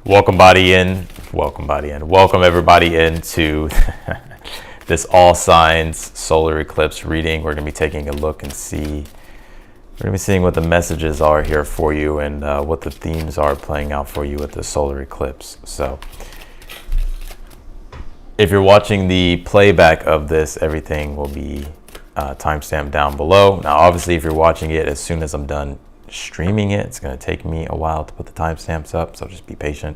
Welcome everybody into this all signs solar eclipse reading. We're going to be taking a look and we're going to be seeing what the messages are here for you and what the themes are playing out for you with the solar eclipse. So if you're watching the playback of this, everything will be timestamped down below. Now, obviously, if you're watching it as soon as I'm done streaming it, it's going to take me a while to put the timestamps up, so just be patient.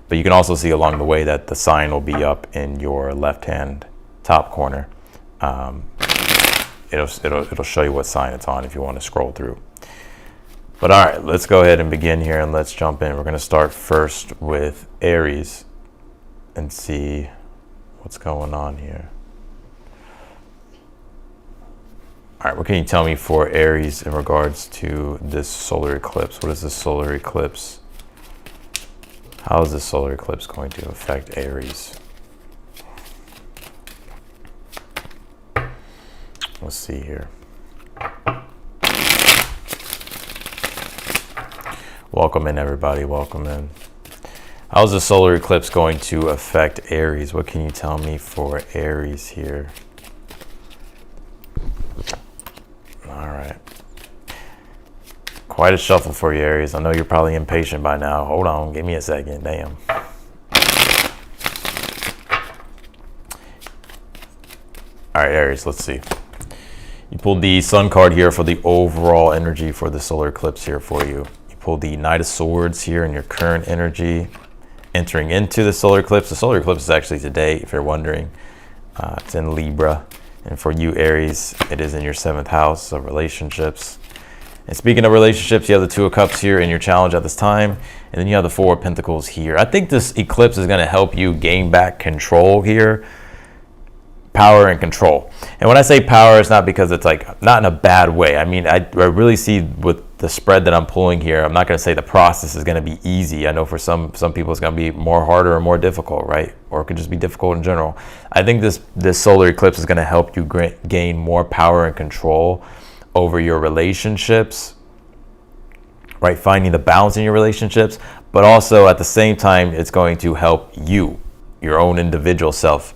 But you can also see along the way that the sign will be up in your left hand top corner. It'll show you what sign it's on if you want to scroll through. But all right, let's go ahead and begin here and let's jump in. We're going to start first with Aries and see what's going on here. All right, what can you tell me for Aries in regards to this solar eclipse? What is this solar eclipse? How is this solar eclipse going to affect Aries? Let's see here. Welcome in, everybody. Welcome in. How is the solar eclipse going to affect Aries? What can you tell me for Aries here? All right. Quite a shuffle for you, Aries. I know you're probably impatient by now. Hold on. Give me a second. Damn. All right, Aries. Let's see. You pulled the Sun card here for the overall energy for the solar eclipse here for you. You pulled the Knight of Swords here in your current energy entering into the solar eclipse. The solar eclipse is actually today, if you're wondering. It's in Libra. And for you, Aries, it is in your 7th house of relationships. And speaking of relationships, you have the Two of Cups here in your challenge at this time. And then you have the Four of Pentacles here. I think this eclipse is going to help you gain back control here. Power and control. And when I say power, it's not because it's like, not in a bad way. I mean, I really see with the spread that I'm pulling here, I'm not going to say the process is going to be easy. I know for some people it's going to be more harder or more difficult, right? Or it could just be difficult in general. I think this solar eclipse is going to help you gain more power and control over your relationships, right? Finding the balance in your relationships, but also at the same time, it's going to help you, your own individual self,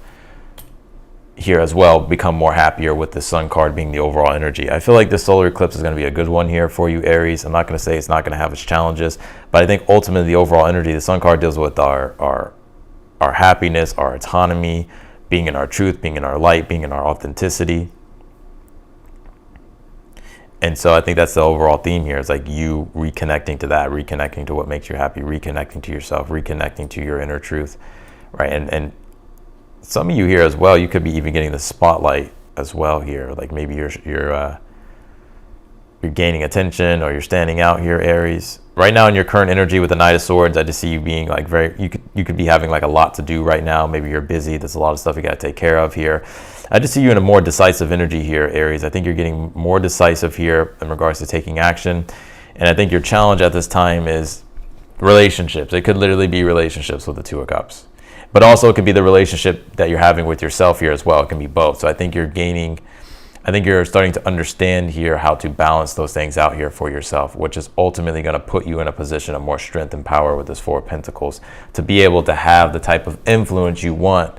here as well, become more happier with the Sun card being the overall energy. I feel like this solar eclipse is going to be a good one here for you, Aries. I'm not going to say it's not going to have its challenges, but I think ultimately the overall energy, the Sun card deals with our happiness, our autonomy, being in our truth, being in our light, being in our authenticity. And so I think that's the overall theme here. It's like you reconnecting to that, reconnecting to what makes you happy, reconnecting to yourself, reconnecting to your inner truth, right? And some of you here as well, you could be even getting the spotlight as well here. Like maybe you're gaining attention or you're standing out here, Aries. Right now in your current energy with the Knight of Swords, I just see you being like you could be having like a lot to do right now. Maybe you're busy. There's a lot of stuff you got to take care of here. I just see you in a more decisive energy here, Aries. I think you're getting more decisive here in regards to taking action. And I think your challenge at this time is relationships. It could literally be relationships with the Two of Cups. But also it could be the relationship that you're having with yourself here as well. It can be both. So I think you're starting to understand here how to balance those things out here for yourself, which is ultimately going to put you in a position of more strength and power with this Four of Pentacles to be able to have the type of influence you want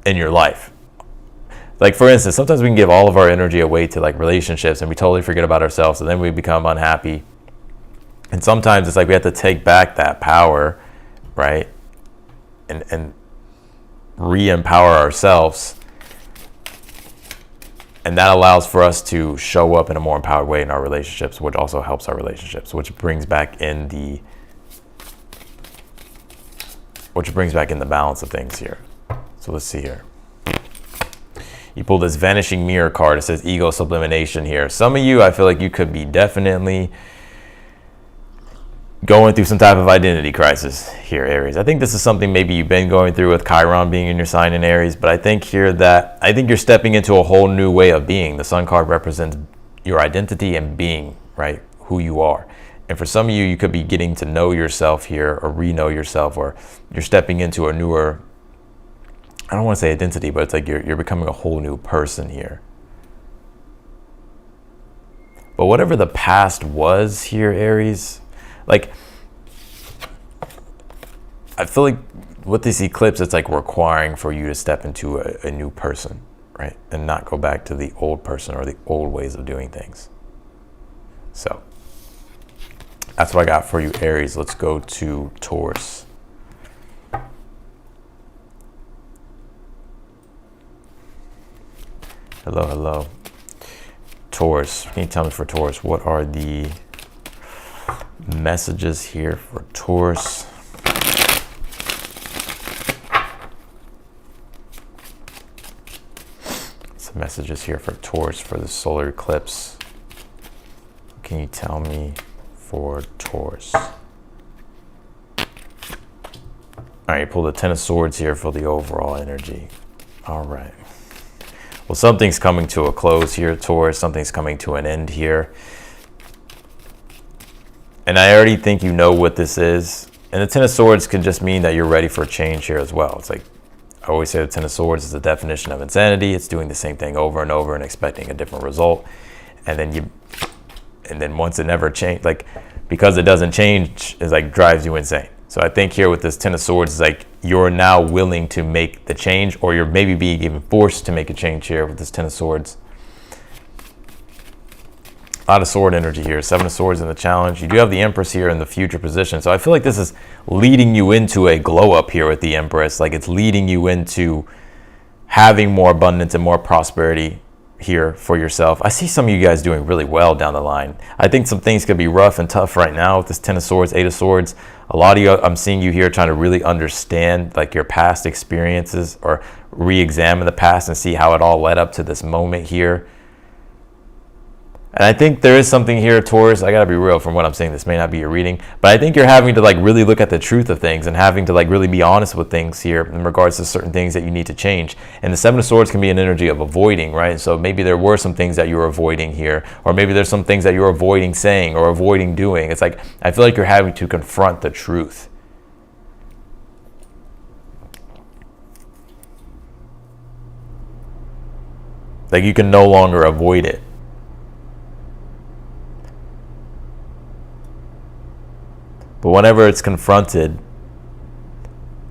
in your life. Like for instance, sometimes we can give all of our energy away to like relationships and we totally forget about ourselves and then we become unhappy. And sometimes it's like we have to take back that power, right? And re-empower ourselves, and that allows for us to show up in a more empowered way in our relationships, which also helps our relationships, which brings back in the balance of things here. So let's see here. You pull this Vanishing Mirror card. It says ego sublimation here. Some of you, I feel like you could be definitely going through some type of identity crisis here, Aries. I think this is something maybe you've been going through with Chiron being in your sign in Aries, but I think here I think you're stepping into a whole new way of being. The Sun card represents your identity and being, right? Who you are. And for some of you, you could be getting to know yourself here or re-know yourself, or you're stepping into a newer, I don't want to say identity, but it's like you're becoming a whole new person here. But whatever the past was here, Aries, like I feel like with this eclipse, it's like requiring for you to step into a new person, right? And not go back to the old person or the old ways of doing things. So that's what I got for you, Aries. Let's go to Taurus. Hello, hello. Taurus, can you tell me for Taurus, what are the messages here for Taurus? Some messages here for Taurus for the solar eclipse. What can you tell me for Taurus? All right, you pull the Ten of Swords here for the overall energy. All right. Well, something's coming to a close here, Taurus. Something's coming to an end here. And I already think you know what this is. And the Ten of Swords can just mean that you're ready for a change here as well. It's like, I always say the Ten of Swords is the definition of insanity. It's doing the same thing over and over and expecting a different result. And then once it never changed, like, because it doesn't change, it like drives you insane. So I think here with this Ten of Swords, it's like you're now willing to make the change, or you're maybe being even forced to make a change here with this Ten of Swords. A lot of sword energy here. Seven of Swords in the challenge. You do have the Empress here in the future position. So I feel like this is leading you into a glow up here with the Empress. Like it's leading you into having more abundance and more prosperity here for yourself. I see some of you guys doing really well down the line. I think some things could be rough and tough right now with this Ten of Swords, Eight of Swords. A lot of you, I'm seeing you here trying to really understand like your past experiences or re-examine the past and see how it all led up to this moment here. And I think there is something here, Taurus. I gotta be real, from what I'm saying, this may not be your reading, but I think you're having to like really look at the truth of things and having to like really be honest with things here in regards to certain things that you need to change. And the Seven of Swords can be an energy of avoiding, right? So maybe there were some things that you were avoiding here, or maybe there's some things that you're avoiding saying or avoiding doing. It's like, I feel like you're having to confront the truth. Like you can no longer avoid it. But whenever it's confronted,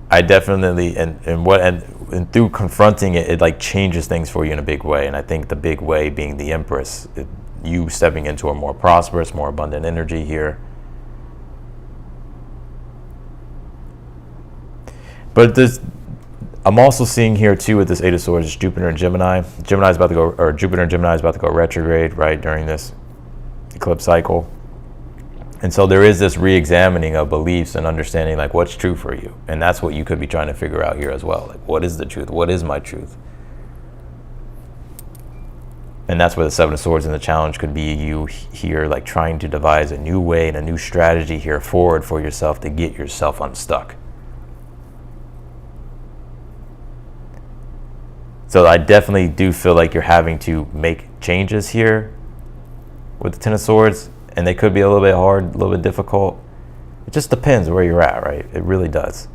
I definitely, and through confronting it, it like changes things for you in a big way. And I think the big way being the Empress, you stepping into a more prosperous, more abundant energy here. But I'm also seeing here too with this Eight of Swords, Jupiter and Gemini. Jupiter and Gemini is about to go retrograde, right, during this eclipse cycle. And so there is this re-examining of beliefs and understanding like what's true for you. And that's what you could be trying to figure out here as well. Like, what is the truth? What is my truth? And that's where the Seven of Swords in the challenge could be you here, like trying to devise a new way and a new strategy here forward for yourself to get yourself unstuck. So I definitely do feel like you're having to make changes here with the Ten of Swords. And they could be a little bit hard, a little bit difficult. It just depends where you're at, right? It really does.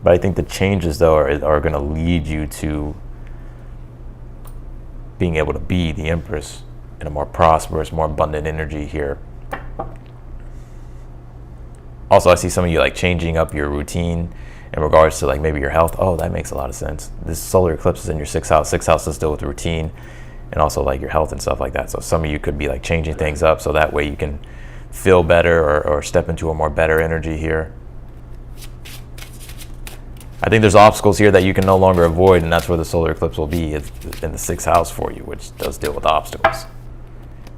But I think the changes, though, are going to lead you to being able to be the Empress in a more prosperous, more abundant energy here. Also, I see some of you like changing up your routine in regards to like maybe your health. Oh, that makes a lot of sense. This solar eclipse is in your sixth house. Sixth house is still with the routine. And also like your health and stuff like that. So some of you could be like changing things up so that way you can feel better or step into a more better energy here. I think there's obstacles here that you can no longer avoid, and that's where the solar eclipse will be, is in the sixth house for you, which does deal with obstacles.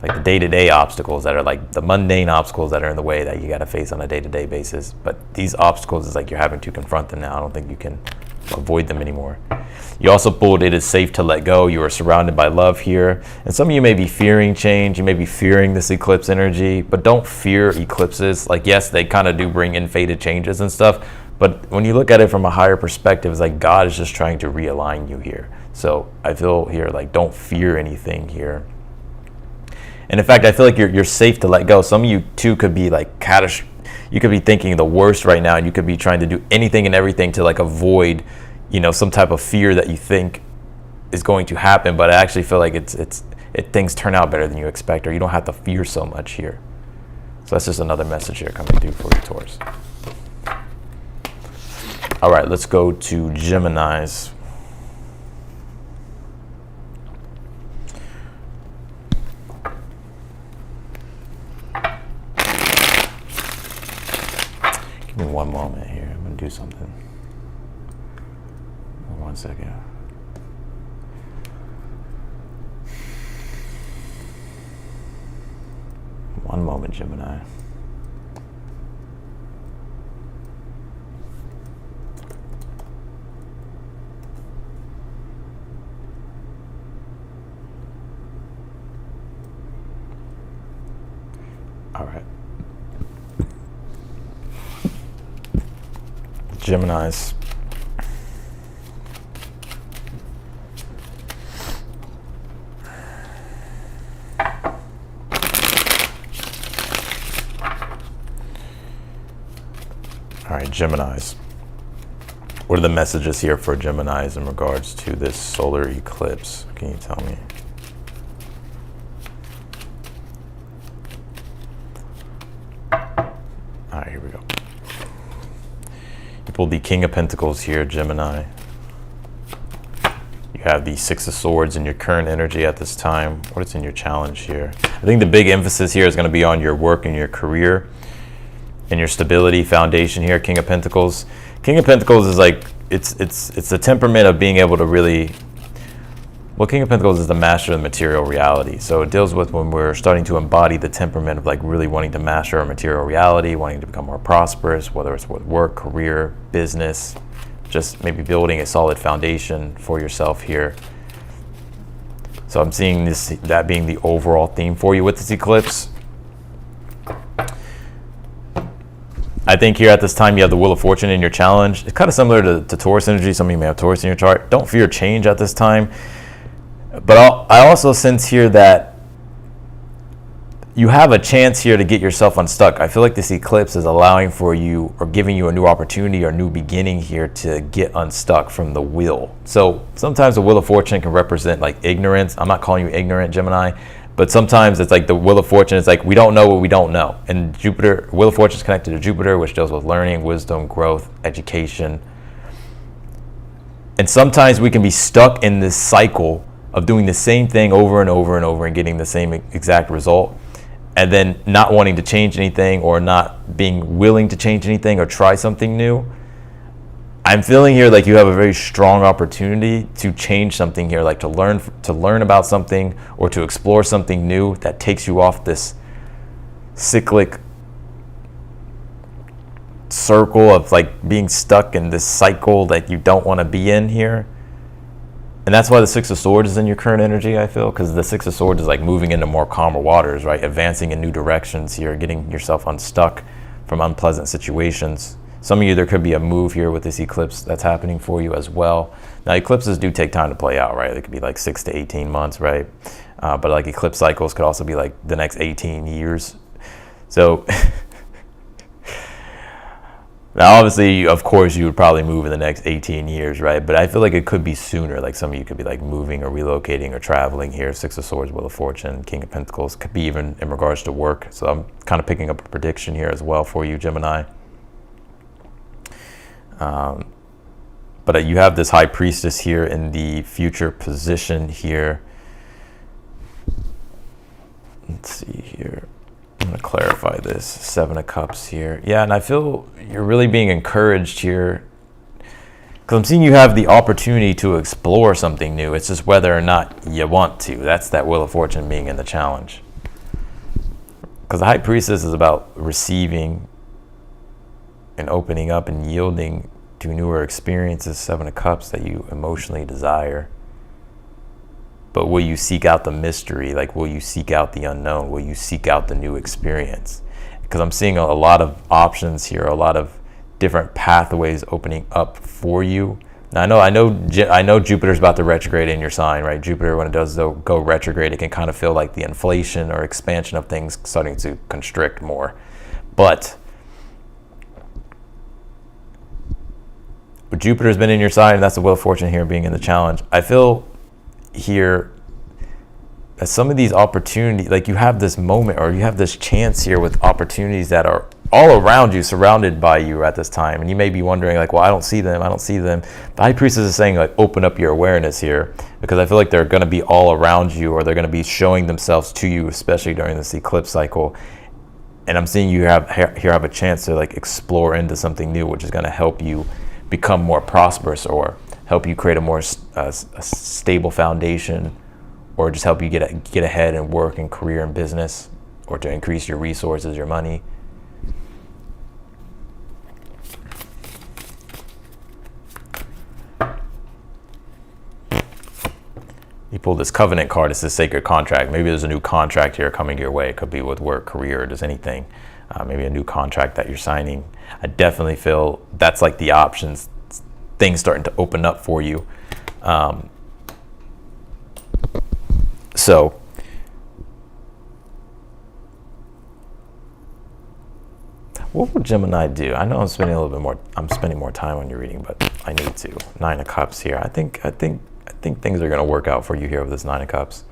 Like the day-to-day obstacles that are like the mundane obstacles that are in the way that you got to face on a day-to-day basis. But these obstacles is like you're having to confront them now. I don't think you can avoid them anymore. You also pulled it is safe to let go. You are surrounded by love here. And some of you may be fearing change. You may be fearing this eclipse energy, but don't fear eclipses. Like, yes, they kind of do bring in fated changes and stuff. But when you look at it from a higher perspective, it's like God is just trying to realign you here. So I feel here like don't fear anything here. And in fact, I feel like you're safe to let go. Some of you too could be like you could be thinking the worst right now, and you could be trying to do anything and everything to like avoid, some type of fear that you think is going to happen. But I actually feel like things turn out better than you expect, or you don't have to fear so much here. So that's just another message here coming through for you, Taurus. All right, let's go to Geminis. Give me one moment here. I'm going to do something. 1 second. One moment, Gemini. All right. Geminis. All right, Geminis. What are the messages here for Geminis in regards to this solar eclipse? Can you tell me? All right, here we go. You pulled the King of Pentacles here, Gemini. You have the Six of Swords in your current energy at this time. What is in your challenge here? I think the big emphasis here is going to be on your work and your career and your stability foundation here. King of Pentacles. King of Pentacles is like, it's the temperament of being able to really, well, King of Pentacles is the master of the material reality. So it deals with when we're starting to embody the temperament of like really wanting to master our material reality, wanting to become more prosperous, whether it's with work, career, business, just maybe building a solid foundation for yourself here. So I'm seeing that being the overall theme for you with this eclipse. I think here at this time you have the Wheel of Fortune in your challenge. It's kind of similar to Taurus energy. Some of you may have Taurus in your chart. Don't fear change at this time. But I also sense here that you have a chance here to get yourself unstuck. I feel like this eclipse is allowing for you or giving you a new opportunity or new beginning here to get unstuck from the wheel. So sometimes the Wheel of Fortune can represent like ignorance. I'm not calling you ignorant, Gemini, but sometimes it's like the Wheel of Fortune is like we don't know what we don't know. And Jupiter, Wheel of Fortune is connected to Jupiter, which deals with learning, wisdom, growth, education. And sometimes we can be stuck in this cycle of doing the same thing over and over and over and getting the same exact result, and then not wanting to change anything or not being willing to change anything or try something new. I'm feeling here like you have a very strong opportunity to change something here, like to learn about something or to explore something new that takes you off this cyclic circle of like being stuck in this cycle that you don't want to be in here. And that's why the Six of Swords is in your current energy, I feel, because the Six of Swords is like moving into more calmer waters, right? Advancing in new directions here, getting yourself unstuck from unpleasant situations. Some of you, there could be a move here with this eclipse that's happening for you as well. Now, eclipses do take time to play out, right? They could be like 6 to 18 months, right? But like eclipse cycles could also be like the next 18 years. So now, obviously, of course, you would probably move in the next 18 years, right? But I feel like it could be sooner. Like some of you could be like moving or relocating or traveling here. Six of Swords, Wheel of Fortune, King of Pentacles, could be even in regards to work. So I'm kind of picking up a prediction here as well for you, Gemini. But you have this High Priestess here in the future position here. Let's see here. I'm going to clarify this. Seven of Cups here. Yeah, and I feel you're really being encouraged here because I'm seeing you have the opportunity to explore something new. It's just whether or not you want to. That's that Wheel of Fortune being in the challenge. Because the High Priestess is about receiving and opening up and yielding to newer experiences. Seven of Cups that you emotionally desire. But will you seek out the mystery? Like, will you seek out the unknown? Will you seek out the new experience? Because I'm seeing a lot of options here, a lot of different pathways opening up for you. Now, I know Jupiter's about to retrograde in your sign, right? Jupiter, when it does go retrograde, it can kind of feel like the inflation or expansion of things starting to constrict more. But Jupiter's been in your sign, and that's the Wheel of Fortune here being in the challenge. I feel here that some of these opportunities, like you have this moment or you have this chance here with opportunities that are all around you, surrounded by you at this time. And you may be wondering, like, well, I don't see them. I don't see them. The High Priestess is saying, like, open up your awareness here, because I feel like they're going to be all around you, or they're going to be showing themselves to you, especially during this eclipse cycle. And I'm seeing you have a chance to, like, explore into something new, which is going to help you become more prosperous, or help you create a more a stable foundation, or just help you get ahead in work and career and business, or to increase your resources, your money. You pulled this Covenant card. It's a sacred contract. Maybe there's a new contract here coming your way. It could be with work, career, just anything. Maybe a new contract that you're signing. I definitely feel that's like the options. Things starting to open up for you. So what would Gemini do? I know I'm spending more time on your reading, but I need to. Nine of Cups here. I think things are going to work out for you here with this Nine of Cups.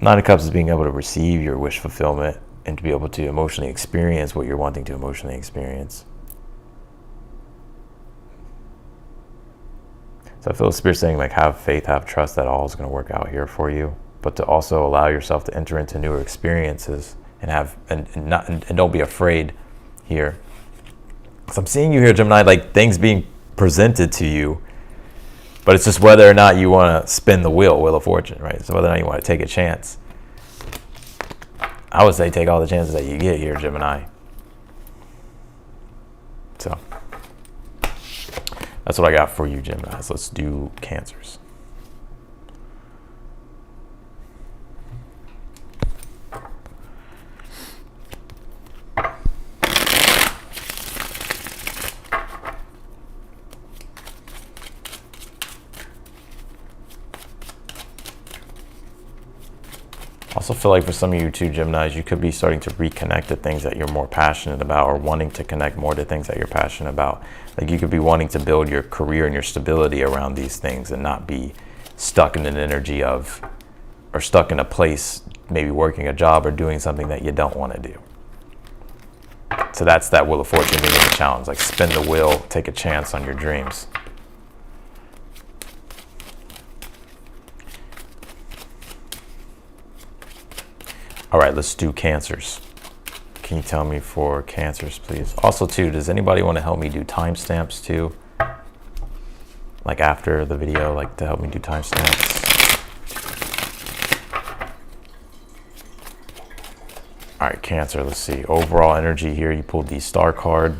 Nine of Cups is being able to receive your wish fulfillment and to be able to emotionally experience what you're wanting to emotionally experience. So I feel the Spirit saying, like, have faith, have trust that all is going to work out here for you, but to also allow yourself to enter into newer experiences and don't be afraid here. So I'm seeing you here, Gemini, like things being presented to you, but it's just whether or not you want to spin the wheel of fortune, right? So whether or not you want to take a chance. I would say take all the chances that you get here, Gemini. So that's what I got for you, Gemini. So let's do Cancers. Also feel like for some of you too, Geminis, you could be starting to reconnect to things that you're more passionate about, or wanting to connect more to things that you're passionate about. Like you could be wanting to build your career and your stability around these things and not be stuck in an energy of, or stuck in a place, maybe working a job or doing something that you don't want to do. So that's that Wheel of Fortune being a challenge, like spin the wheel, take a chance on your dreams. All right, let's do Cancers. Can you tell me for Cancers, please? Also, too, does anybody want to help me do timestamps, too? Like after the video, like to help me do timestamps? All right, Cancer, let's see. Overall energy here, you pulled the Star card.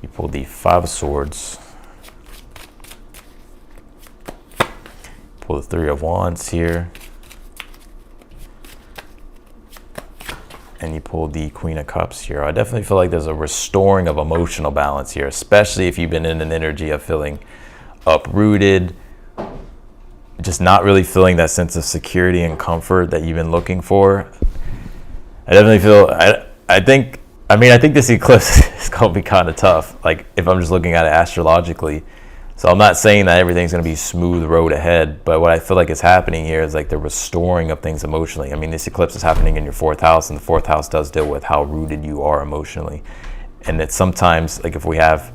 You pulled the Five of Swords. Pull the Three of Wands here. And you pulled the Queen of Cups here. I definitely feel like there's a restoring of emotional balance here, especially if you've been in an energy of feeling uprooted, just not really feeling that sense of security and comfort that you've been looking for. I definitely feel, I think this eclipse is going to be kind of tough, like if I'm just looking at it astrologically. So I'm not saying that everything's going to be smooth road ahead, but what I feel like is happening here is like the restoring of things emotionally. I mean, this eclipse is happening in your fourth house, and the fourth house does deal with how rooted you are emotionally. And that sometimes, like if we have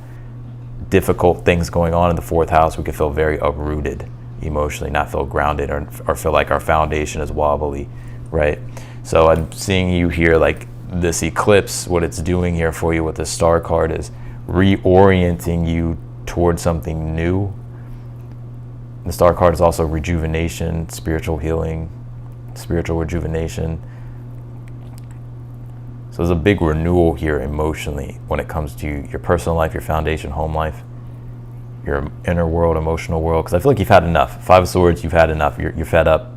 difficult things going on in the fourth house, we can feel very uprooted emotionally, not feel grounded, or feel like our foundation is wobbly, right? So I'm seeing you here, like this eclipse, what it's doing here for you with the Star card is reorienting you towards something new. The Star card is also rejuvenation, spiritual healing, spiritual rejuvenation. So there's a big renewal here emotionally when it comes to your personal life, your foundation, home life, your inner world, emotional world. Because I feel like you've had enough. Five of Swords, you've had enough. You're fed up.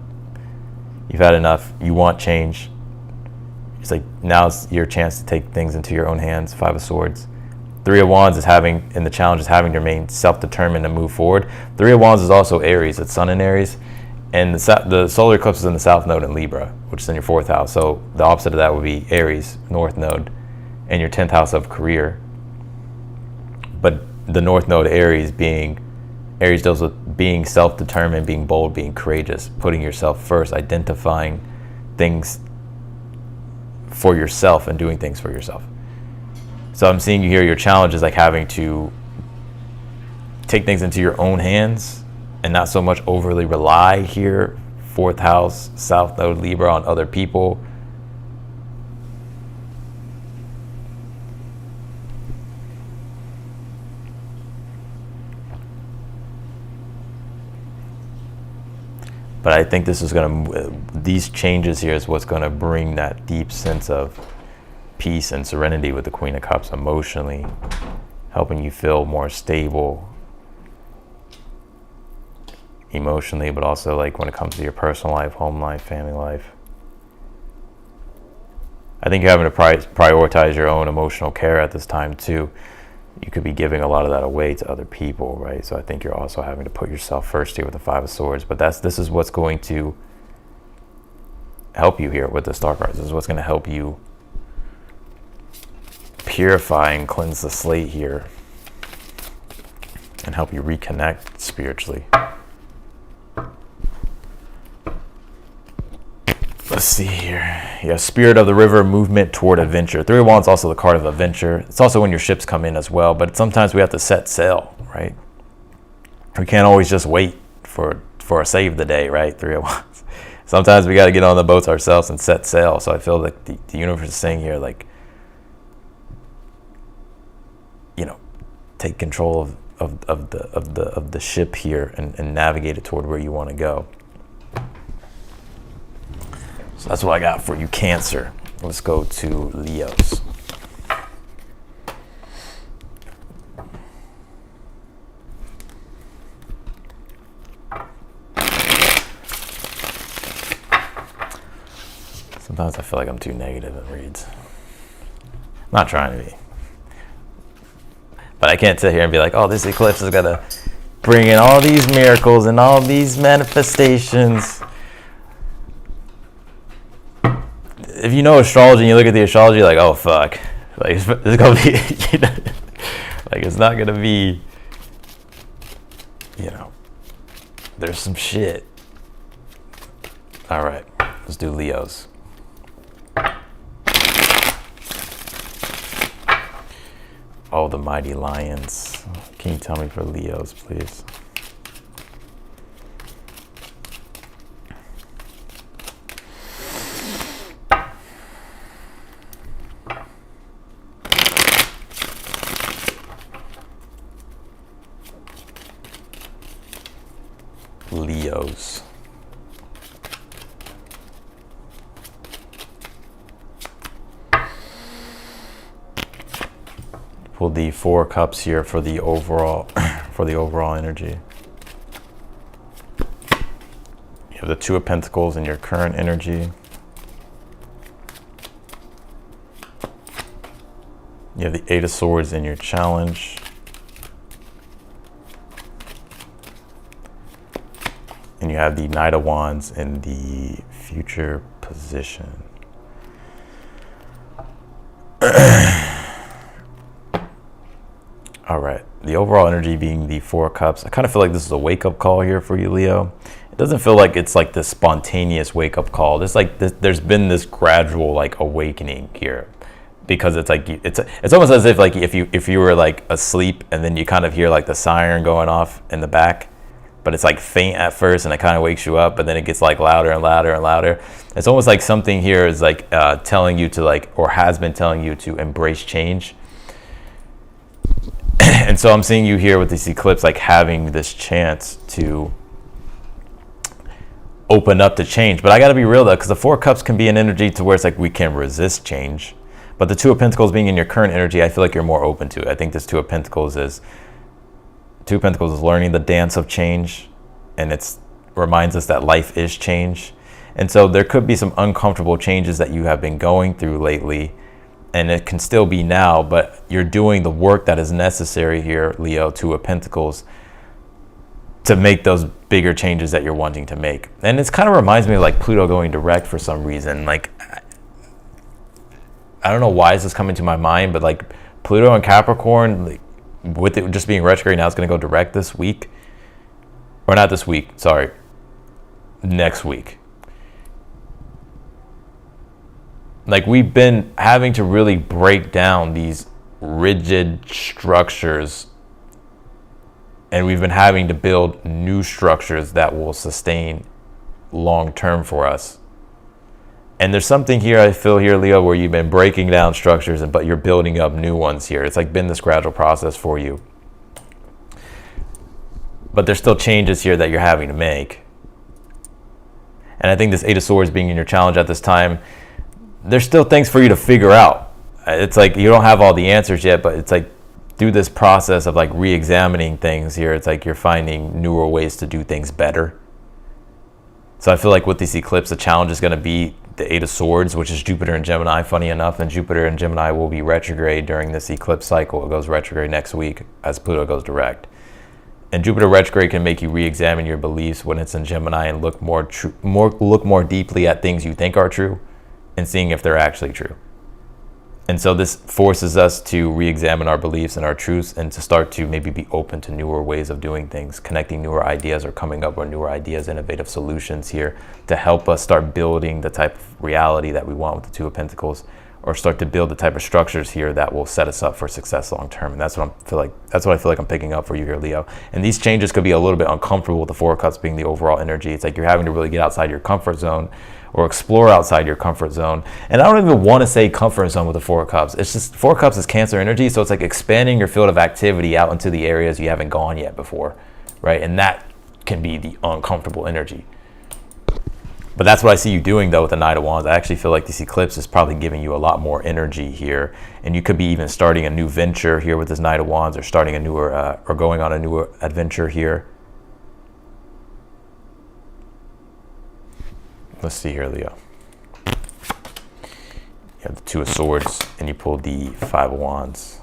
You've had enough. You want change. It's like now's your chance to take things into your own hands. Five of Swords. Three of Wands is and the challenge is having to remain self-determined and move forward. Three of Wands is also Aries. It's Sun in Aries. And the solar eclipse is in the South Node in Libra, which is in your fourth house. So the opposite of that would be Aries, North Node, and your 10th house of career. But the North Node Aries being Aries deals with being self-determined, being bold, being courageous, putting yourself first, identifying things for yourself and doing things for yourself. So I'm seeing you here, your challenge is like having to take things into your own hands and not so much overly rely here, 4th house, South Node, Libra, on other people. But I think this is these changes here is what's going to bring that deep sense of peace and serenity with the Queen of Cups emotionally, helping you feel more stable emotionally, but also like when it comes to your personal life, home life, family life. I think you're having to prioritize your own emotional care at this time too. You could be giving a lot of that away to other people, right? So I think you're also having to put yourself first here with the 5 of Swords. But this is what's going to help you here with the Star cards. This is what's going to help you purify and cleanse the slate here and help you reconnect spiritually. Let's see here. You have Spirit of the River, movement toward adventure. 3 of Wands is also the card of adventure. It's also when your ships come in as well, but sometimes we have to set sail, right? We can't always just wait for a save the day, right? 3 of Wands. Sometimes we got to get on the boats ourselves and set sail. So I feel like the universe is saying here, like, you know, take control of the ship here and navigate it toward where you want to go. So that's what I got for you, Cancer. Let's go to Leos. Sometimes I feel like I'm too negative in reads. I'm not trying to be. But I can't sit here and be like, oh, this eclipse is going to bring in all these miracles and all these manifestations. If you know astrology and you look at the astrology, like, oh, fuck. Like, it's going to be, you know, like, it's not going to be, you know, there's some shit. All right, let's do Leos. Oh, the mighty lions. Can you tell me for Leos, please? Leos. Pull the 4 of Cups here for the overall energy. You have the 2 of Pentacles in your current energy. You have the 8 of Swords in your challenge. And you have the Knight of Wands in the future position. All right, the overall energy being the 4 of Cups. I kind of feel like this is a wake-up call here for you, Leo. It doesn't feel like it's like this spontaneous wake-up call. There's been this gradual like awakening here, because it's like it's almost as if like if you were like asleep and then you kind of hear like the siren going off in the back, but it's like faint at first and it kind of wakes you up, but then it gets like louder and louder and louder. It's almost like something here is like telling you to like, or has been telling you to embrace change. And so I'm seeing you here with this eclipse, like having this chance to open up to change. But I got to be real though, because the 4 of Cups can be an energy to where it's like we can resist change. But the 2 of Pentacles being in your current energy, I feel like you're more open to it. I think this 2 of Pentacles is learning the dance of change, and it reminds us that life is change. And so there could be some uncomfortable changes that you have been going through lately, and it can still be now, but you're doing the work that is necessary here, Leo, 2 of Pentacles, to make those bigger changes that you're wanting to make. And it kind of reminds me of like Pluto going direct for some reason. Like, I don't know why this is coming to my mind, but like Pluto and Capricorn, like, with it just being retrograde now, it's going to go direct this week. or not this week, sorry, next week. Like, we've been having to really break down these rigid structures, and we've been having to build new structures that will sustain long term for us. And there's something here, I feel here, Leo, where you've been breaking down structures, but you're building up new ones here. It's like been this gradual process for you. But there's still changes here that you're having to make. And I think this Eight of Swords being in your challenge at this time, there's still things for you to figure out. It's like you don't have all the answers yet, but it's like through this process of like re-examining things here, it's like you're finding newer ways to do things better. So I feel like with this eclipse, the challenge is going to be the Eight of Swords, which is Jupiter and Gemini, funny enough, and Jupiter and Gemini will be retrograde during this eclipse cycle. It goes retrograde next week as Pluto goes direct. And Jupiter retrograde can make you re-examine your beliefs when it's in Gemini and look more deeply at things you think are true and seeing if they're actually true. And so this forces us to re-examine our beliefs and our truths and to start to maybe be open to newer ways of doing things, connecting newer ideas or coming up with newer ideas, innovative solutions here to help us start building the type of reality that we want with the Two of Pentacles, or start to build the type of structures here that will set us up for success long term. And that's what I feel like I'm picking up for you here, Leo. And these changes could be a little bit uncomfortable with the Four of Cups being the overall energy. It's like you're having to really get outside your comfort zone or explore outside your comfort zone. And I don't even want to say comfort zone with the Four of Cups. It's just Four of Cups is Cancer energy, so it's like expanding your field of activity out into the areas you haven't gone yet before, right? And that can be the uncomfortable energy. But that's what I see you doing, though, with the Knight of Wands. I actually feel like this eclipse is probably giving you a lot more energy here. And you could be even starting a new venture here with this Knight of Wands, or starting a newer, or going on a newer adventure here. Let's see here, Leo. You have the Two of Swords, and you pulled the Five of Wands.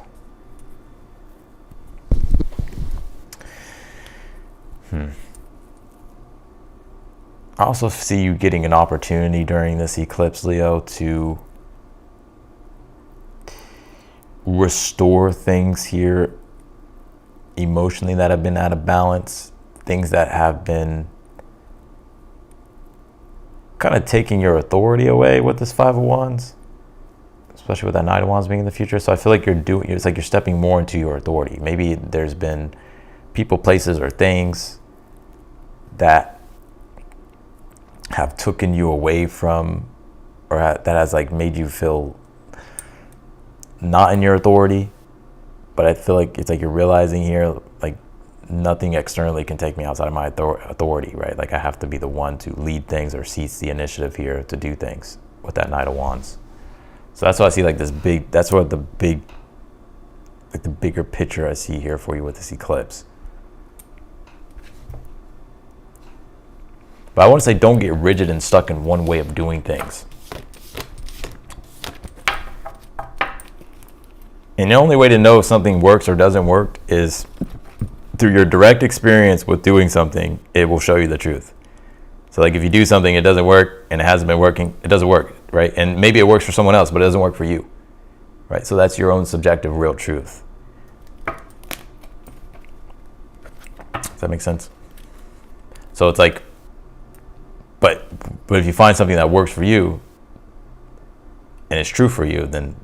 I also see you getting an opportunity during this eclipse, Leo, to restore things here emotionally that have been out of balance, things that have been kind of taking your authority away with this Five of Wands, especially with that Knight of Wands being in the future. So I feel like it's like you're stepping more into your authority. Maybe there's been people, places, or things that have taken you away from, or that has like made you feel not in your authority. But I feel like it's like you're realizing here, like, nothing externally can take me outside of my authority, right? Like, I have to be the one to lead things or seize the initiative here to do things with that Knight of Wands. So that's why I see like this big, that's what the bigger picture I see here for you with this eclipse. But I want to say, don't get rigid and stuck in one way of doing things. And the only way to know if something works or doesn't work is through your direct experience with doing something. It will show you the truth. So like, if you do something, it doesn't work and it hasn't been working, it doesn't work, right? And maybe it works for someone else, but it doesn't work for you, right? So that's your own subjective real truth. Does that make sense? So it's like, but if you find something that works for you and it's true for you, then,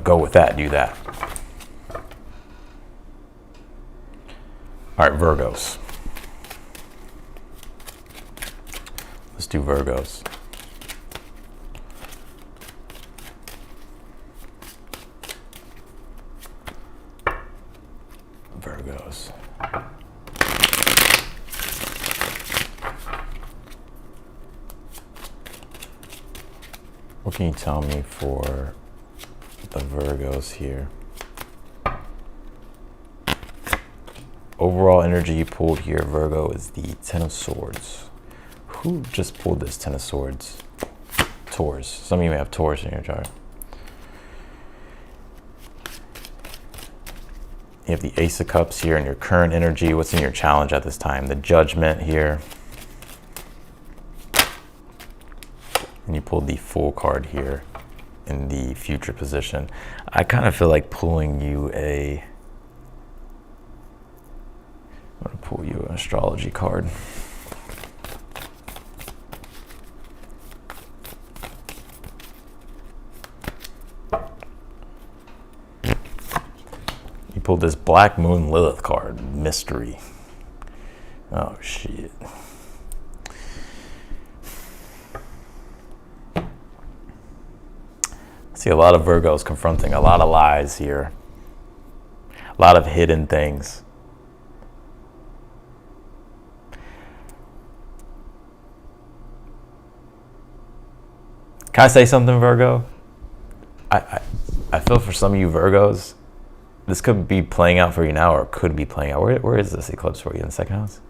go with that, do that. All right, Virgos. Let's do Virgos. Virgos. What can you tell me for the Virgos here? Overall energy you pulled here, Virgo, is the Ten of Swords. Who just pulled this Ten of Swords? Taurus. Some of you may have Taurus in your chart. You have the Ace of Cups here in your current energy. What's in your challenge at this time? The Judgment here. And you pulled the Fool card here in the future position. I kind of feel like pulling you pull you an astrology card. You pulled this Black Moon Lilith card, mystery. Oh, shit. I see a lot of Virgos confronting a lot of lies here. A lot of hidden things. Can I say something, Virgo? I feel for some of you Virgos, this could be playing out for you now, or could be playing out. Where is this eclipse for you? In the second house?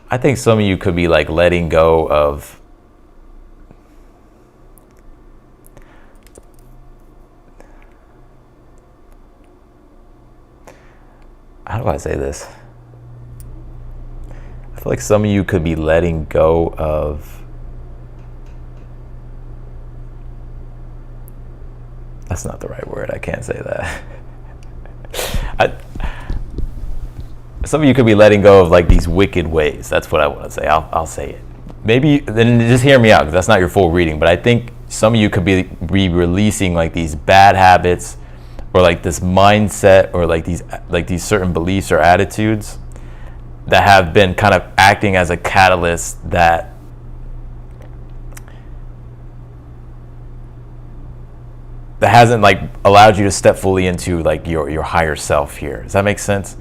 I think some of you could be like letting go of how do I say this? I feel like some of you could be letting go of that's not the right word. I can't say that. Some of you could be letting go of like these wicked ways. That's what I want to say. I'll say it. Maybe then just hear me out, because that's not your full reading. But I think some of you could be releasing like these bad habits, or like this mindset, or like these certain beliefs or attitudes that have been kind of acting as a catalyst that hasn't like allowed you to step fully into like your higher self here. Does that make sense?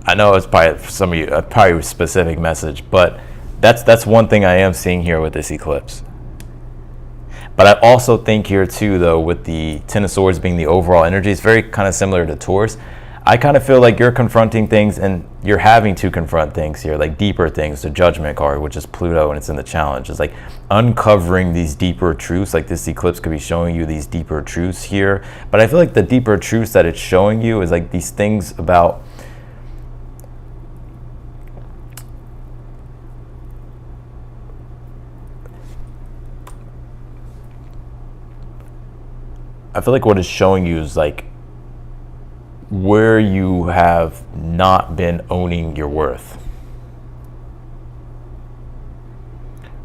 I know it's probably for some of you probably a specific message, but that's one thing I am seeing here with this eclipse. But I also think here too, though, with the Ten of Swords being the overall energy, it's very kind of similar to Taurus. I kind of feel like you're confronting things, and you're having to confront things here, like deeper things. The Judgment card, which is Pluto, and it's in the challenge. It's like uncovering these deeper truths. Like this eclipse could be showing you these deeper truths here. But I feel like the deeper truths that it's showing you is like these things about I feel like what it's showing you is like where you have not been owning your worth.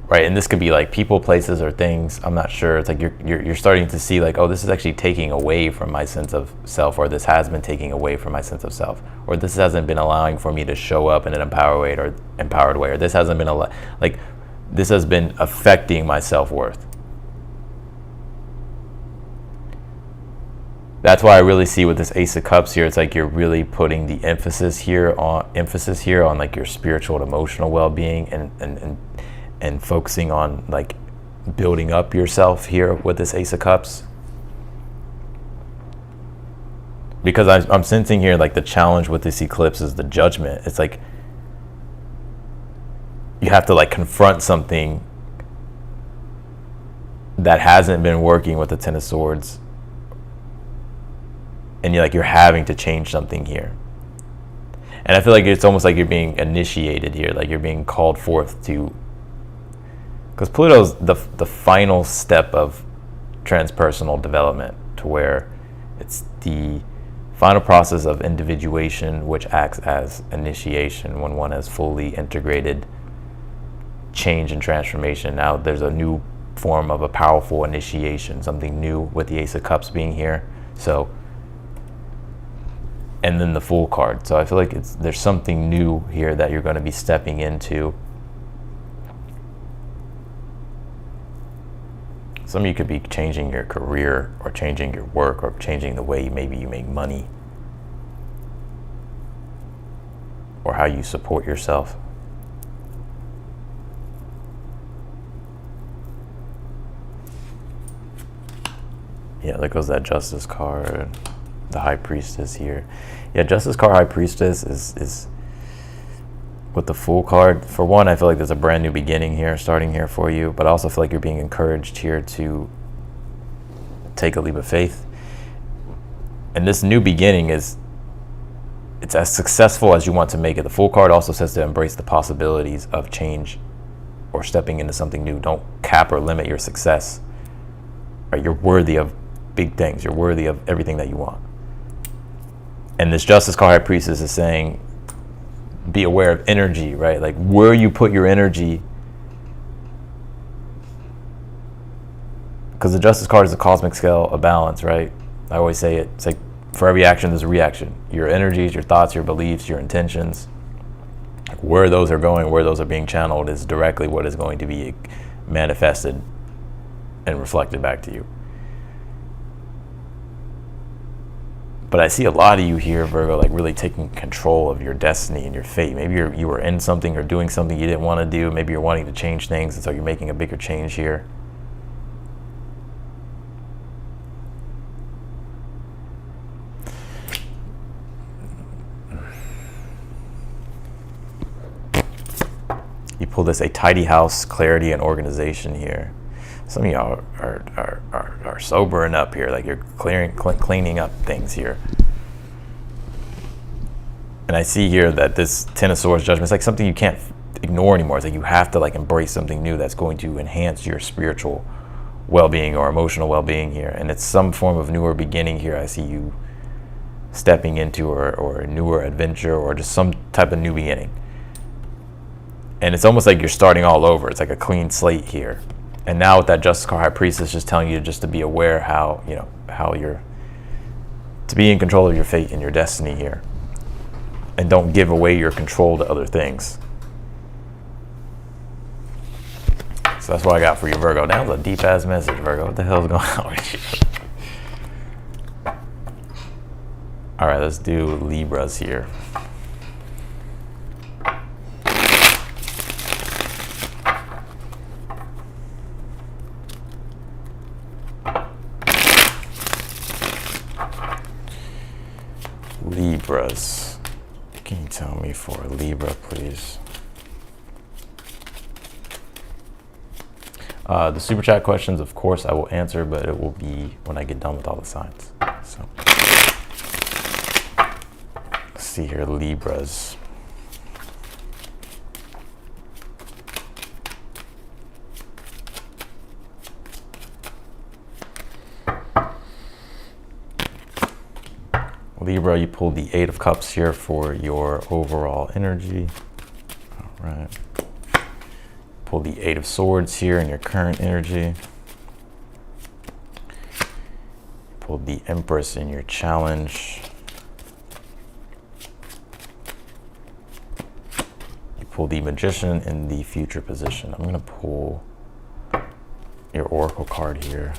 Right, and this could be like people, places, or things. I'm not sure. It's like you're starting to see like, oh, this is actually taking away from my sense of self, or this has been taking away from my sense of self, or this hasn't been allowing for me to show up in an empowered way, or this hasn't been like this has been affecting my self-worth. That's why I really see with this Ace of Cups here, it's like you're really putting the emphasis here on like your spiritual and emotional well-being, and focusing on like building up yourself here with this Ace of Cups. Because I'm sensing here like the challenge with this eclipse is the Judgment. It's like you have to like confront something that hasn't been working with the Ten of Swords. And you're having to change something here. And I feel like it's almost like you're being initiated here, like you're being called forth to, because Pluto's the final step of transpersonal development, to where it's the final process of individuation, which acts as initiation when one has fully integrated change and transformation. Now there's a new form of a powerful initiation, something new with the Ace of Cups being here. So, and then the Fool card. So I feel like there's something new here that you're going to be stepping into. Some of you could be changing your career, or changing your work, or changing the way maybe you make money, or how you support yourself. Yeah, there goes that Justice card. The High Priestess here. Yeah, Justice card, High Priestess is with the Fool card. For one, I feel like there's a brand new beginning here, starting here for you, but I also feel like you're being encouraged here to take a leap of faith. And this new beginning it's as successful as you want to make it. The Fool card also says to embrace the possibilities of change or stepping into something new. Don't cap or limit your success. Right? You're worthy of big things. You're worthy of everything that you want. And this Justice card, High Priestess, is saying, be aware of energy, right? Like where you put your energy. Because the Justice card is a cosmic scale of balance, right? I always say it. It's like for every action, there's a reaction. Your energies, your thoughts, your beliefs, your intentions, where those are going, where those are being channeled is directly what is going to be manifested and reflected back to you. But I see a lot of you here, Virgo, like really taking control of your destiny and your fate. Maybe you were in something or doing something you didn't want to do. Maybe you're wanting to change things, and so you're making a bigger change here. You pull this, a tidy house, clarity, and organization here. Some of y'all are sobering up here, like you're cleaning up things here. And I see here that this Ten of Swords judgment is like something you can't ignore anymore. It's like you have to like embrace something new that's going to enhance your spiritual well-being or emotional well-being here. And it's some form of newer beginning here. I see you stepping into or a newer adventure or just some type of new beginning. And it's almost like you're starting all over. It's like a clean slate here. And now with that Justice card, High Priestess, just telling you just to be aware how you're to be in control of your fate and your destiny here. And don't give away your control to other things. So that's what I got for you, Virgo. That was a deep ass message, Virgo. What the hell is going on with you? All right, let's do Libras here. Libras. Can you tell me for Libra, please? The super chat questions, of course, I will answer, but it will be when I get done with all the signs. So, let's see here, Libras. Libra, you pulled the Eight of Cups here for your overall energy. All right. Pull the Eight of Swords here in your current energy. Pull the Empress in your challenge. You pull the Magician in the future position. I'm going to pull your Oracle card here.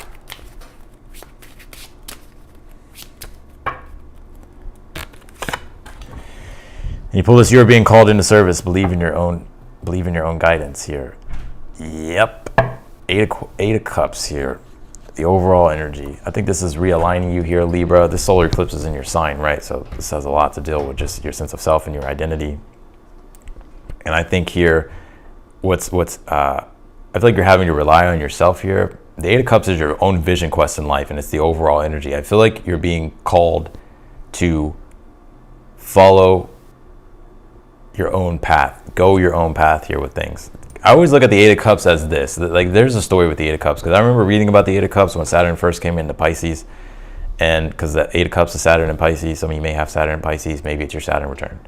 And you pull this, you're being called into service. Believe in your own guidance here. Yep. Eight of Cups here. The overall energy. I think this is realigning you here, Libra. This solar eclipse is in your sign, right? So this has a lot to deal with just your sense of self and your identity. And I think here, I feel like you're having to rely on yourself here. The Eight of Cups is your own vision quest in life, and it's the overall energy. I feel like you're being called to follow your own path, go your own path here with things. I always look at the Eight of Cups as this, like there's a story with the Eight of Cups, because I remember reading about the Eight of Cups when Saturn first came into Pisces, and because the Eight of Cups is Saturn and Pisces, some of you may have Saturn and Pisces, maybe it's your Saturn return.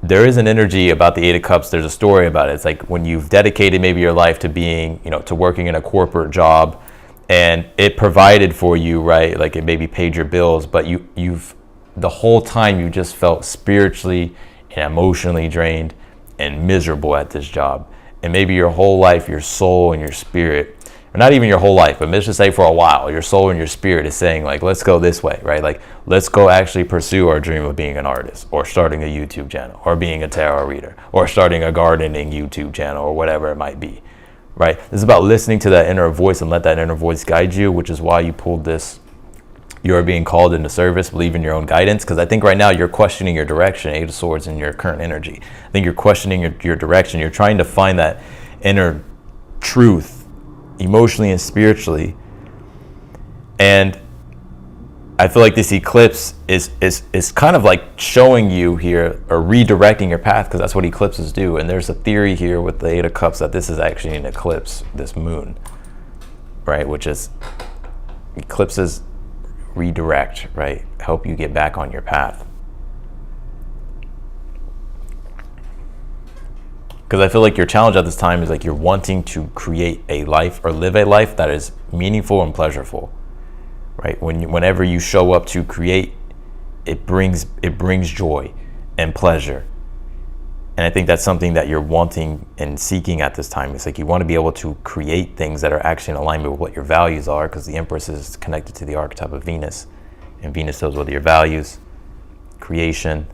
There is an energy about the Eight of Cups, there's a story about it. It's like when you've dedicated maybe your life to being, to working in a corporate job, and it provided for you, right? Like it maybe paid your bills, but you've the whole time you just felt spiritually and emotionally drained and miserable at this job. And maybe your whole life, your soul and your spirit, or not even your whole life, but let's just say for a while, your soul and your spirit is saying like, let's go this way, right? Like, let's go actually pursue our dream of being an artist, or starting a YouTube channel, or being a tarot reader, or starting a gardening YouTube channel, or whatever it might be, right? This is about listening to that inner voice and let that inner voice guide you, which is why you pulled this. You're being called into service, believe in your own guidance, because I think right now you're questioning your direction, Eight of Swords, in your current energy. I think you're questioning your direction. You're trying to find that inner truth, emotionally and spiritually. And I feel like this eclipse is kind of like showing you here, or redirecting your path, because that's what eclipses do. And there's a theory here with the Eight of Cups that this is actually an eclipse, this moon, right? Which is eclipses redirect, right? Help you get back on your path. Because I feel like your challenge at this time is like you're wanting to create a life or live a life that is meaningful and pleasurable, right? Whenever you show up to create, it brings joy and pleasure. And I think that's something that you're wanting and seeking at this time. It's like you want to be able to create things that are actually in alignment with what your values are, because the Empress is connected to the archetype of Venus, and Venus deals with your values, creation.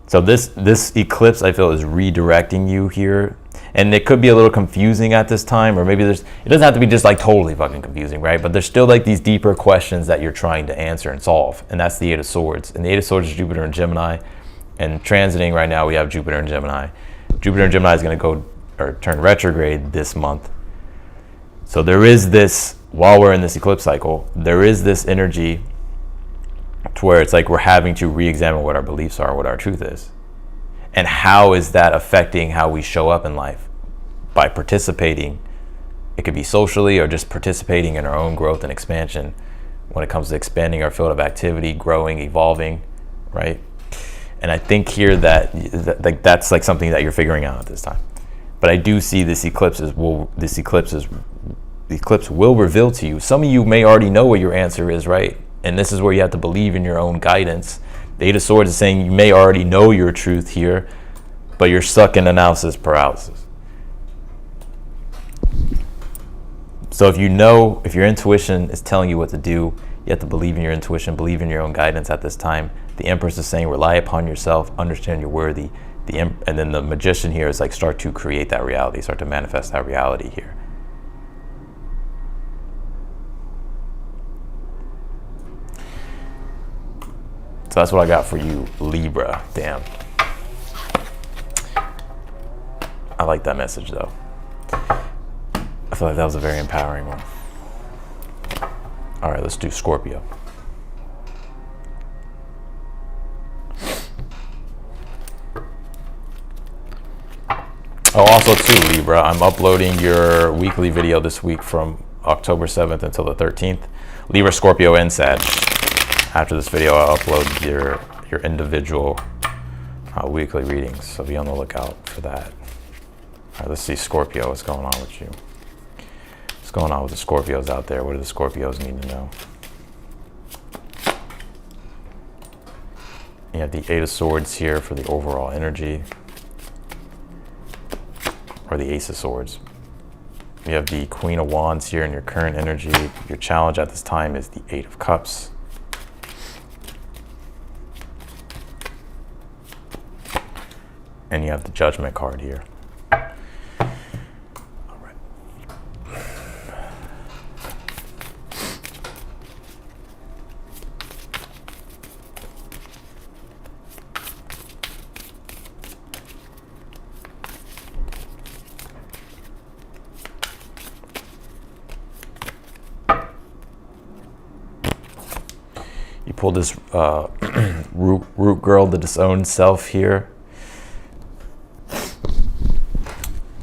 So this eclipse, I feel, is redirecting you here. And it could be a little confusing at this time, or maybe it doesn't have to be just like totally fucking confusing, right? But there's still like these deeper questions that you're trying to answer and solve. And that's the Eight of Swords. And the Eight of Swords is Jupiter and Gemini. And transiting right now, we have Jupiter and Gemini. Jupiter and Gemini is going to go or turn retrograde this month. So there is this, while we're in this eclipse cycle, there is this energy to where it's like we're having to re-examine what our beliefs are, what our truth is. And how is that affecting how we show up in life? By participating, it could be socially or just participating in our own growth and expansion when it comes to expanding our field of activity, growing, evolving, right? And I think here that's like something that you're figuring out at this time. But I do see this eclipse will reveal to you. Some of you may already know what your answer is, right? And this is where you have to believe in your own guidance. The Eight of Swords is saying you may already know your truth here, but you're stuck in analysis paralysis. So if your intuition is telling you what to do, you have to believe in your intuition, believe in your own guidance at this time. The Empress is saying rely upon yourself, understand you're worthy. And then the Magician here is like start to create that reality, start to manifest that reality here. So that's what I got for you, Libra. Damn. I like that message though. I feel like that was a very empowering one. All right, let's do Scorpio. Oh, also too, Libra, I'm uploading your weekly video this week from October 7th until the 13th. Libra, Scorpio, and Sag. After this video, I'll upload your individual weekly readings, so be on the lookout for that. All right, let's see, Scorpio, what's going on with you? What's going on with the Scorpios out there? What do the Scorpios need to know? You have the Eight of Swords here for the overall energy, or the Ace of Swords. You have the Queen of Wands here in your current energy. Your challenge at this time is the Eight of Cups. And you have the Judgment card here. All right. You pull this root girl, the disowned self here.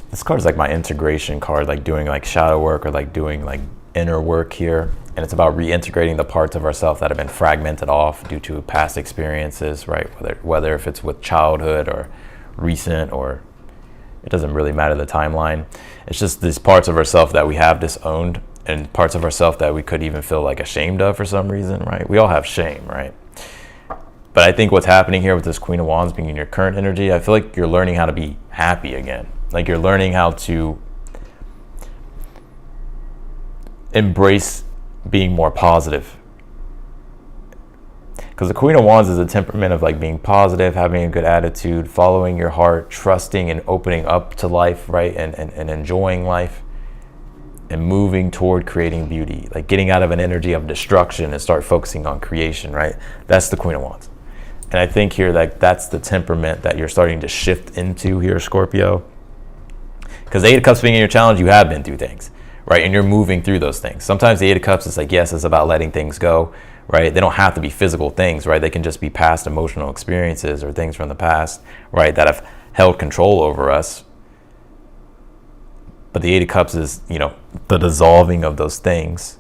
This card is like my integration card, like doing like shadow work or like doing like inner work here. And it's about reintegrating the parts of ourselves that have been fragmented off due to past experiences, right? Whether if it's with childhood or recent, or it doesn't really matter the timeline. It's just these parts of ourselves that we have disowned, and parts of ourselves that we could even feel like ashamed of for some reason, right? We all have shame, right? But I think what's happening here with this Queen of Wands being in your current energy, I feel like you're learning how to be happy again. Like you're learning how to embrace being more positive. Because the Queen of Wands is a temperament of like being positive, having a good attitude, following your heart, trusting and opening up to life, right? And enjoying life and moving toward creating beauty, like getting out of an energy of destruction and start focusing on creation, right? That's the Queen of Wands. And I think here that that's the temperament that you're starting to shift into here, Scorpio. Because the Eight of Cups being in your challenge, you have been through things, right? And you're moving through those things. Sometimes the Eight of Cups is like, yes, it's about letting things go, right? They don't have to be physical things, right? They can just be past emotional experiences or things from the past, right? That have held control over us. But the Eight of Cups is, you know, the dissolving of those things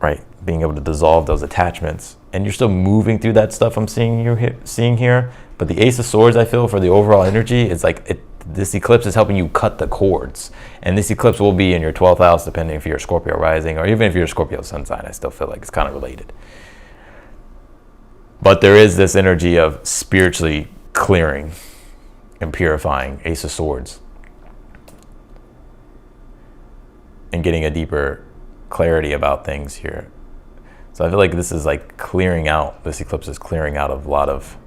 right? Being able to dissolve those attachments. And you're still moving through that stuff I'm seeing here. But the Ace of Swords, I feel, for the overall energy, is like this eclipse is helping you cut the cords. And this eclipse will be in your 12th house, depending if you're a Scorpio rising, or even if you're a Scorpio sun sign. I still feel like it's kind of related. But there is this energy of spiritually clearing and purifying, Ace of Swords, and getting a deeper clarity about things here. So I feel like this is like clearing out, this eclipse is clearing out of a lot of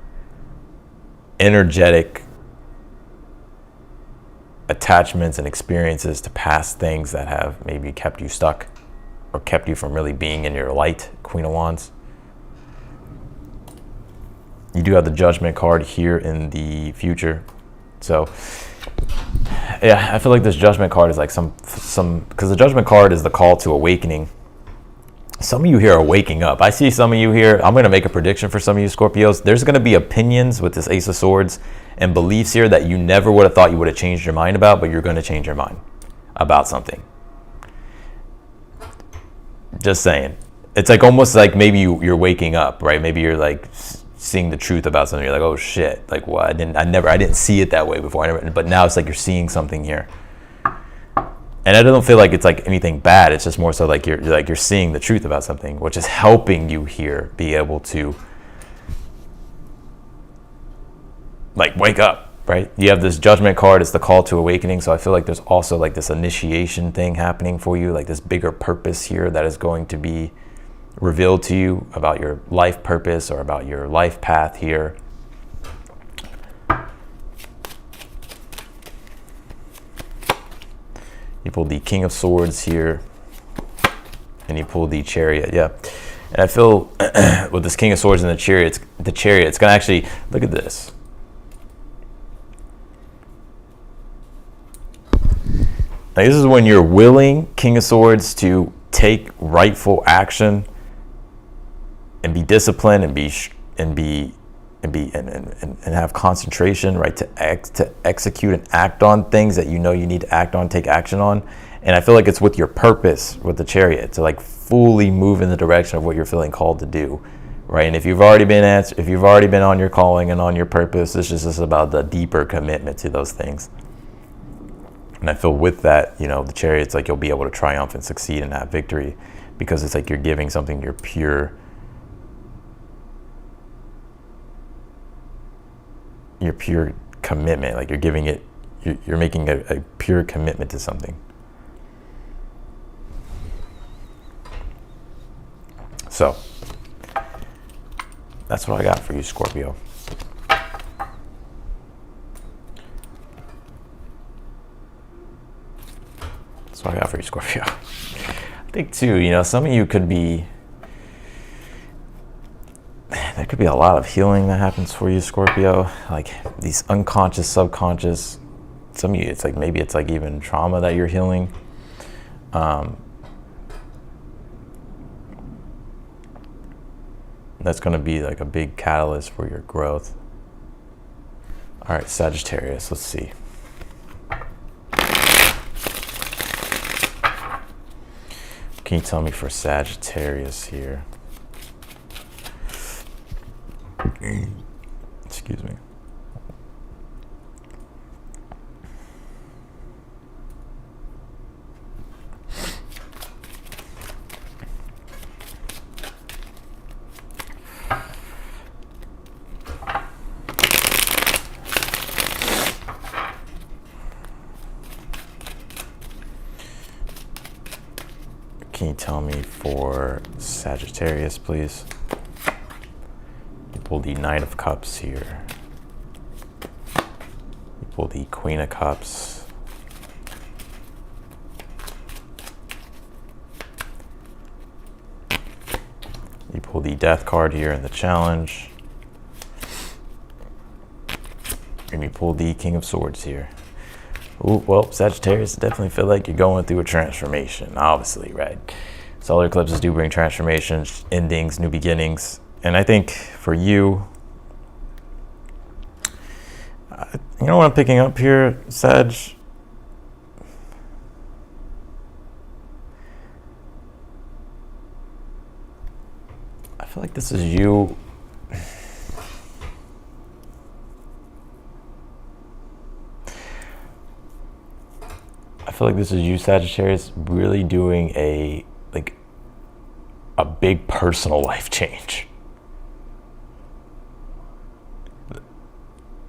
energetic attachments and experiences to past things that have maybe kept you stuck or kept you from really being in your light, Queen of Wands. You do have the Judgment card here in the future. So yeah, I feel like this Judgment card is like some because the Judgment card is the call to awakening. Some of you here are waking up. I see some of you here. I'm going to make a prediction for some of you Scorpios. There's going to be opinions with this Ace of Swords and beliefs here that you never would have thought you would have changed your mind about, but you're going to change your mind about something. Just saying. It's like almost like maybe you're waking up, right? Maybe you're like seeing the truth about something. You're like, oh shit, like what? I didn't see it that way before. But now it's like you're seeing something here. And I don't feel like it's like anything bad. It's just more so like you're seeing the truth about something, which is helping you here be able to like wake up, right? You have this Judgment card. It's the call to awakening. So I feel like there's also like this initiation thing happening for you, like this bigger purpose here that is going to be revealed to you about your life purpose or about your life path here. You pull the King of Swords here, and you pull the Chariot. Yeah, and I feel with this King of Swords and the Chariot, it's gonna actually look at this. Now, this is when you're willing, King of Swords, to take rightful action and be disciplined and have concentration, right, to execute and act on things that you know you need to act on, take action on. And I feel like it's with your purpose with the Chariot to like fully move in the direction of what you're feeling called to do, right? And if you've already been on your calling and on your purpose, it's just about the deeper commitment to those things. And I feel with that, you know, the Chariot's like you'll be able to triumph and succeed and have victory because it's like you're giving something your pure commitment, like you're giving it, you're making a pure commitment to something. So that's what I got for you, Scorpio. That's what I got for you, Scorpio. I think too, you know, some of you could be, there could be a lot of healing that happens for you, Scorpio. Like these unconscious, subconscious, some of you, it's like, maybe it's like even trauma that you're healing. That's going to be like a big catalyst for your growth. All right, Sagittarius, let's see. Can you tell me for Sagittarius here? Excuse me. Can you tell me for Sagittarius, please? You pull the Knight of Cups here. You pull the Queen of Cups. You pull the Death card here in the challenge. And you pull the King of Swords here. Ooh, well, Sagittarius, definitely feel like you're going through a transformation, obviously, right? Solar eclipses do bring transformations, endings, new beginnings. And I think for you, you know what I'm picking up here, Sag? feel like this is you. I feel like this is you, Sagittarius, really doing a big personal life change.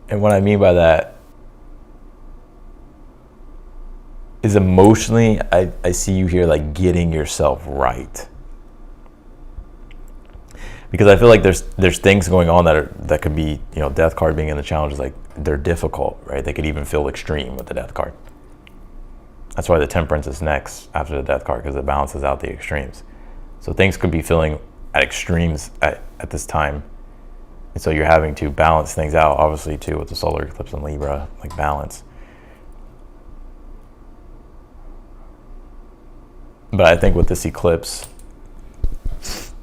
And what I mean by that is emotionally, I see you here like getting yourself right. Because I feel like there's things going on that could be, you know, death card being in the challenge is like they're difficult, right? They could even feel extreme with the death card. That's why the temperance is next after the death card, because it balances out the extremes. So things could be feeling at extremes at this time. And so you're having to balance things out, obviously, too, with the solar eclipse in Libra, like balance. But I think with this eclipse,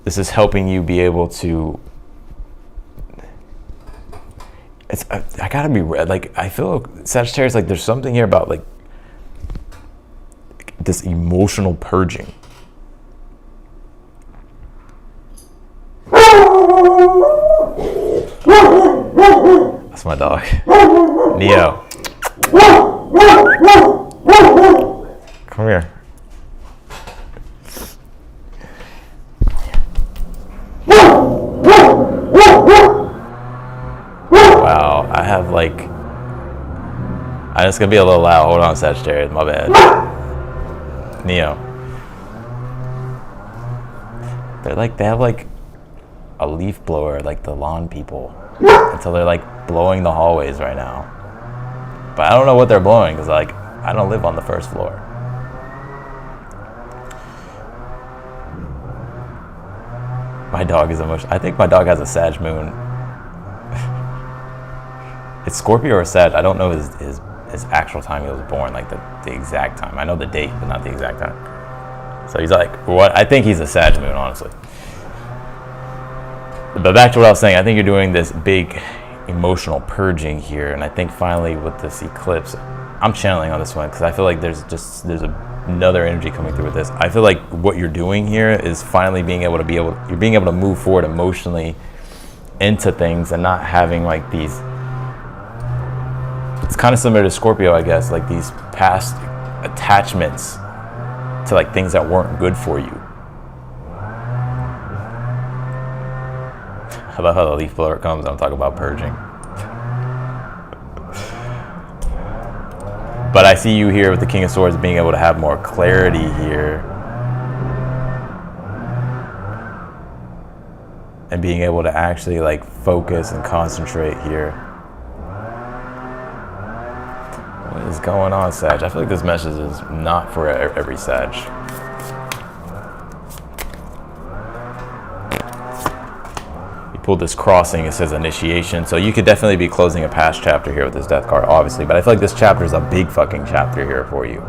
this is helping you be able to, I gotta be, like, I feel Sagittarius, like there's something here about like this emotional purging. That's my dog. Neo. Come here. Wow, I have like, I'm just gonna be a little loud. Hold on, Sagittarius, my bad. Neo. They have like a leaf blower, like the lawn people. And so they're like blowing the hallways right now. But I don't know what they're blowing because like I don't live on the first floor. My dog is emotional. I think my dog has a Sag moon. It's Scorpio or Sag. I don't know his actual time he was born, like the exact time. I know the date, but not the exact time. So he's like, what? I think he's a Sag moon, honestly. But back to what I was saying, I think you're doing this big emotional purging here, and I think finally with this eclipse, I'm channeling on this one because I feel like there's another energy coming through with this. I feel like what you're doing here is finally being able to move forward emotionally into things and not having like these. It's kind of similar to Scorpio, I guess, like these past attachments to like things that weren't good for you. I love how the leaf blower comes. I'm talking about purging. But I see you here with the King of Swords being able to have more clarity here. And being able to actually like focus and concentrate here. What is going on, Sag? I feel like this message is not for every Sag. Pulled this crossing, it says initiation, so you could definitely be closing a past chapter here with this death card, obviously, but I feel like this chapter is a big fucking chapter here for you.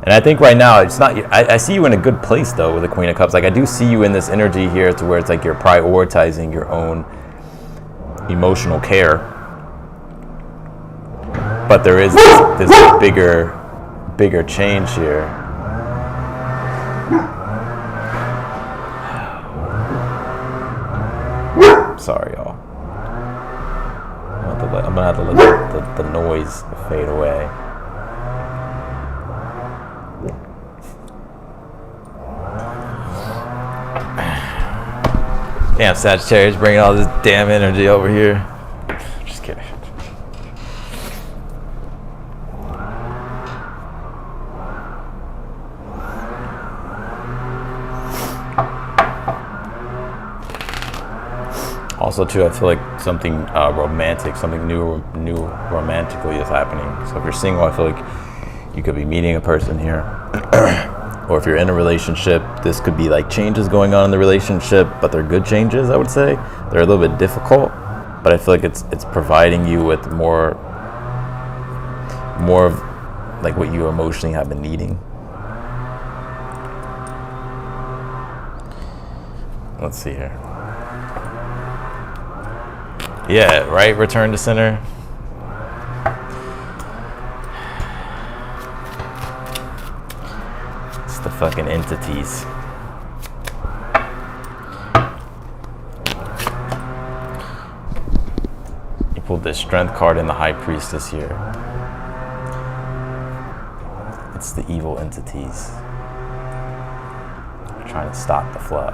And I think right now it's not, I see you in a good place though with the Queen of Cups. Like I do see you in this energy here to where it's like you're prioritizing your own emotional care, but there is this bigger change here. Sorry, y'all. I'm gonna have to let the noise fade away. Damn, Sagittarius bringing all this damn energy over here. Just kidding. Also, too, I feel like something romantic, something new romantically is happening. So if you're single, I feel like you could be meeting a person here. Or if you're in a relationship, this could be like changes going on in the relationship, but they're good changes, I would say. They're a little bit difficult, but I feel like it's providing you with more of like what you emotionally have been needing. Let's see here. Yeah, right? Return to center. It's the fucking entities. pulled this Strength card in the High Priestess here. It's the evil entities. They're trying to stop the flow.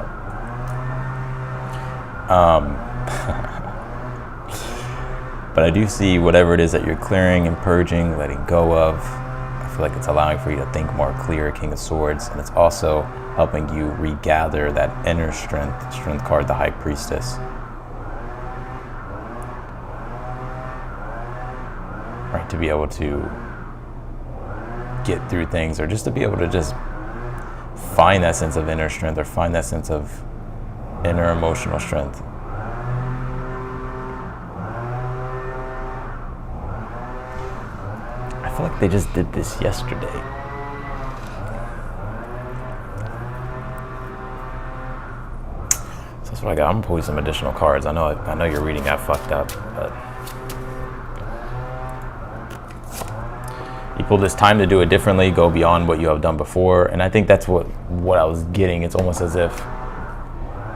But I do see whatever it is that you're clearing and purging, letting go of. I feel like it's allowing for you to think more clear, King of Swords, and it's also helping you regather that inner strength. Strength card, the High Priestess. Right, to be able to get through things, or just to be able to just find that sense of inner strength, or find that sense of inner emotional strength. I feel like they just did this yesterday. So that's what I got. I'm gonna pull you some additional cards. I know your reading got fucked up, but you pulled this time to do it differently, go beyond what you have done before, and I think that's what I was getting. It's almost as if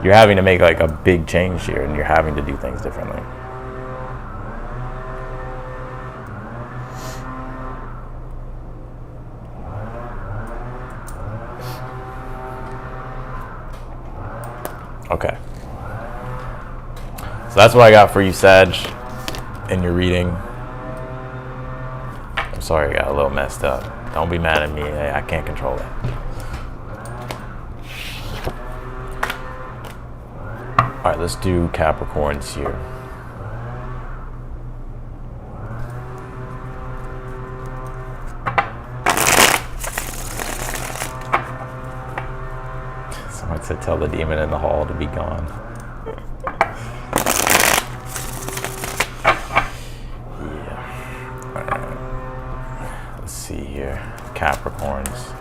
you're having to make like a big change here, and you're having to do things differently. Okay. So that's what I got for you, Sag, in your reading. I'm sorry I got a little messed up. Don't be mad at me. I can't control it. All right, let's do Capricorns here. Someone said tell the demon in the hall to be gone. Yeah. All right. Let's see here. Capricorns.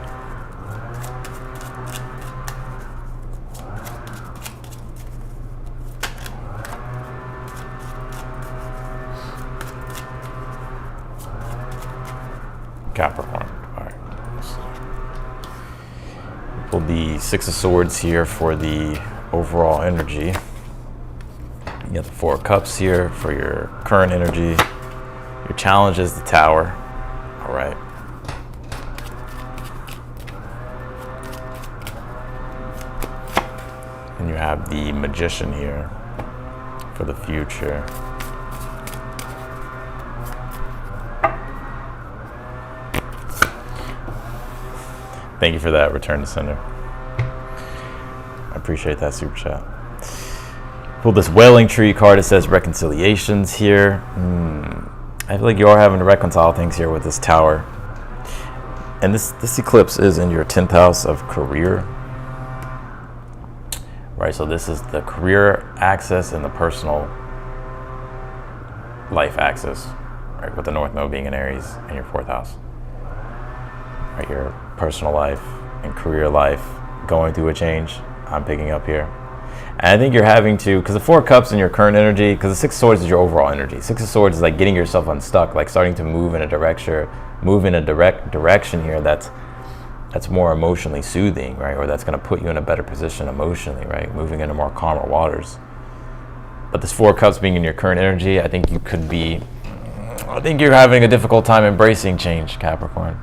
Capricorn. All right. Pull the Six of Swords here for the overall energy. You got the Four of Cups here for your current energy. Your challenge is the Tower. All right. And you have the Magician here for the future. Thank you for that, return to sender. I appreciate that super chat. Pull this Wailing Tree card. It says reconciliations here. I feel like you are having to reconcile things here with this Tower. And this eclipse is in your 10th house of career. Right, so this is the career axis and the personal life axis. Right, with the North Node being in Aries in your 4th house. Right, your personal life and career life going through a change. I'm picking up here. And I think you're having to, because the Four of Cups in your current energy, because the Six of Swords is your overall energy. Six of Swords is like getting yourself unstuck, like starting to move in a direct direction here that's more emotionally soothing, right? Or that's going to put you in a better position emotionally, right? Moving into more calmer waters. But this Four of Cups being in your current energy, I think you're having a difficult time embracing change, Capricorn.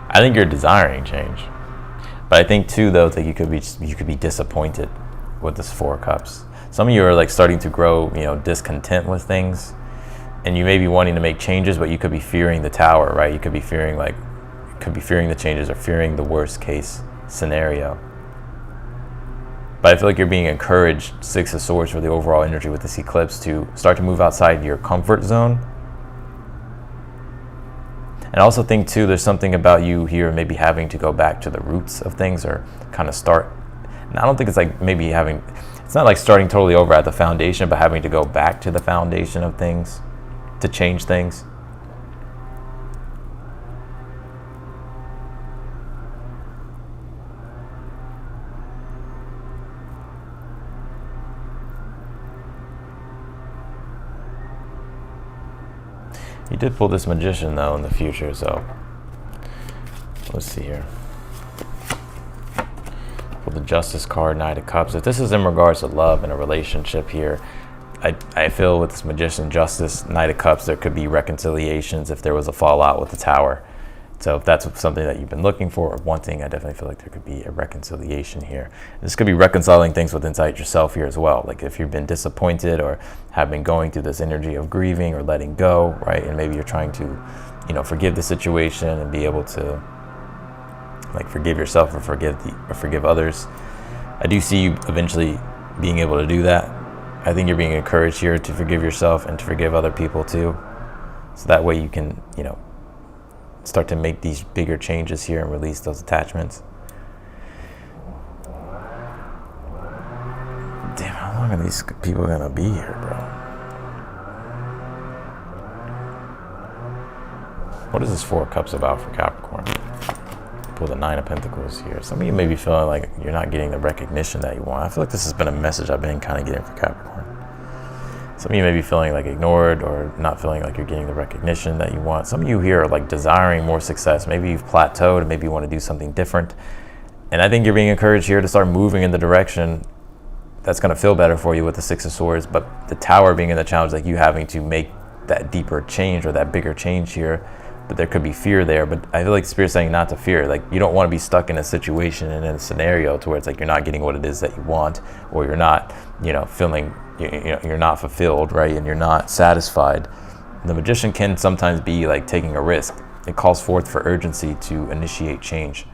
I think you're desiring change, but I think too, though, that you could be disappointed with this Four of Cups. Some of you are like starting to grow, discontent with things, and you may be wanting to make changes, but you could be fearing the Tower, right? You could be fearing the changes or fearing the worst case scenario. But I feel like you're being encouraged, Six of Swords for the overall energy with this eclipse, to start to move outside your comfort zone. And I also think too, there's something about you here maybe having to go back to the roots of things, or kind of start. And I don't think it's like it's not like starting totally over at the foundation, but having to go back to the foundation of things to change things. You did pull this Magician, though, in the future, so let's see here. Pull the Justice card, Knight of Cups. If this is in regards to love and a relationship here, I feel with this Magician, Justice, Knight of Cups, there could be reconciliations if there was a fallout with the Tower. So if that's something that you've been looking for or wanting, I definitely feel like there could be a reconciliation here. This could be reconciling things with inside yourself here as well. Like if you've been disappointed or have been going through this energy of grieving or letting go, right? And maybe you're trying to, you know, forgive the situation and be able to like forgive yourself or forgive others. I do see you eventually being able to do that. I think you're being encouraged here to forgive yourself and to forgive other people too. So that way you can, you know, start to make these bigger changes here and release those attachments. Damn, how long are these people gonna be here, bro? What is this Four of Cups about for Capricorn? Pull the Nine of Pentacles here. Some of you may be feeling like you're not getting the recognition that you want. I feel like this has been a message I've been kind of getting for Capricorn. Some of you may be feeling like ignored or not feeling like you're getting the recognition that you want. Some of you here are like desiring more success. Maybe you've plateaued and maybe you want to do something different. And I think you're being encouraged here to start moving in the direction that's going to feel better for you with the Six of Swords. But the Tower being in the challenge, like you having to make that deeper change or that bigger change here. But there could be fear there. But I feel like the Spirit's saying not to fear. Like you don't want to be stuck in a situation and in a scenario to where it's like you're not getting what it is that you want, or you're not, you know, feeling, you know, you're not fulfilled, right? And you're not satisfied. The Magician can sometimes be like taking a risk. It calls forth for urgency to initiate change.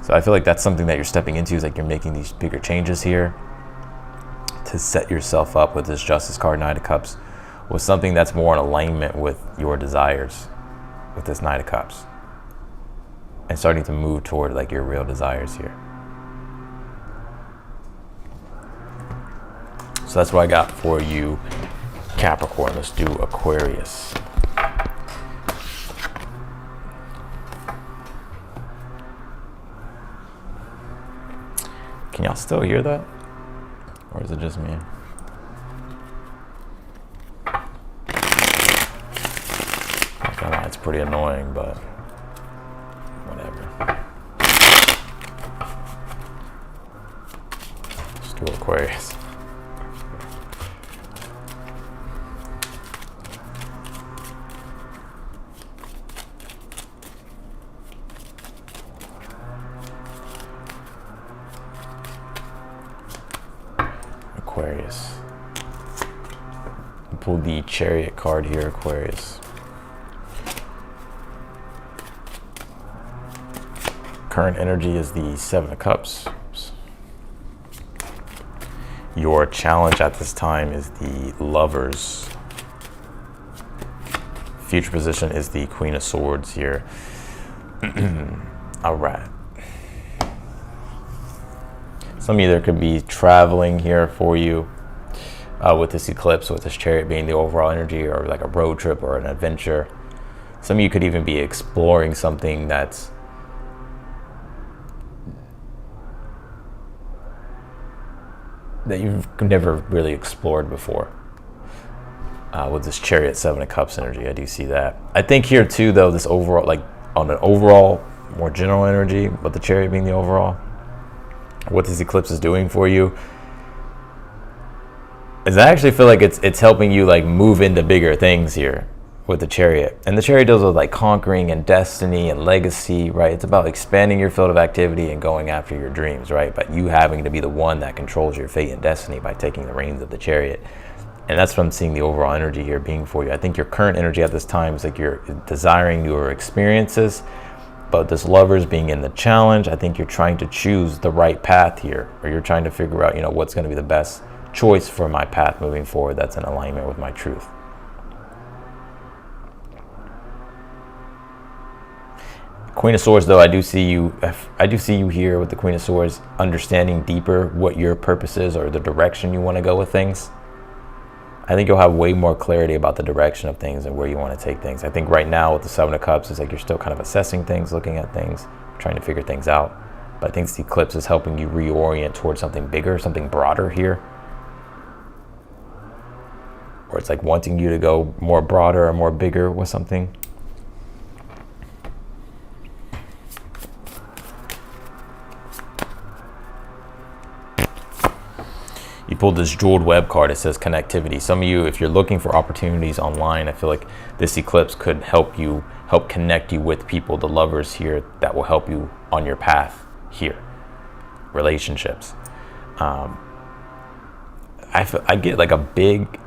So I feel like that's something that you're stepping into, is like you're making these bigger changes here to set yourself up with this Justice card, Knight of Cups, with something that's more in alignment with your desires, with this Knight of Cups, and starting to move toward like your real desires here. So that's what I got for you, Capricorn. Let's do Aquarius. Can y'all still hear that? Or is it just me? It's pretty annoying, but whatever. Let's do Aquarius. Aquarius. Pull the Chariot card here, Aquarius. Current energy is the Seven of Cups. Oops. Your challenge at this time is the Lovers. Future position is the Queen of Swords here. All right. Some of you, there could be traveling here for you with this eclipse, with this Chariot being the overall energy, or like a road trip or an adventure. Some of you could even be exploring something that you've never really explored before. With this Chariot, Seven of Cups energy, I do see that. I think here too, though, this overall, like on an overall, more general energy, with the Chariot being the overall, what this eclipse is doing for you is I actually feel like it's helping you like move into bigger things here with the Chariot. And the Chariot deals with like conquering and destiny and legacy, right? It's about expanding your field of activity and going after your dreams, right? But you having to be the one that controls your fate and destiny by taking the reins of the Chariot. And that's what I'm seeing the overall energy here being for you. I think your current energy at this time is like you're desiring newer experiences, but this Lovers being in the challenge, I think you're trying to choose the right path here, or you're trying to figure out, you know, what's going to be the best choice for my path moving forward that's in alignment with my truth. Queen of Swords, though, I do see you here with the Queen of Swords, understanding deeper what your purpose is or the direction you want to go with things. I think you'll have way more clarity about the direction of things and where you want to take things. I think right now with the Seven of Cups, it's like you're still kind of assessing things, looking at things, trying to figure things out. But I think this eclipse is helping you reorient towards something bigger, something broader here. Or it's like wanting you to go more broader or more bigger with something. You pulled this jeweled web card. It says connectivity. Some of you, if you're looking for opportunities online, I feel like this eclipse could help connect you with people, the lovers here, that will help you on your path here. Relationships. I get like a big,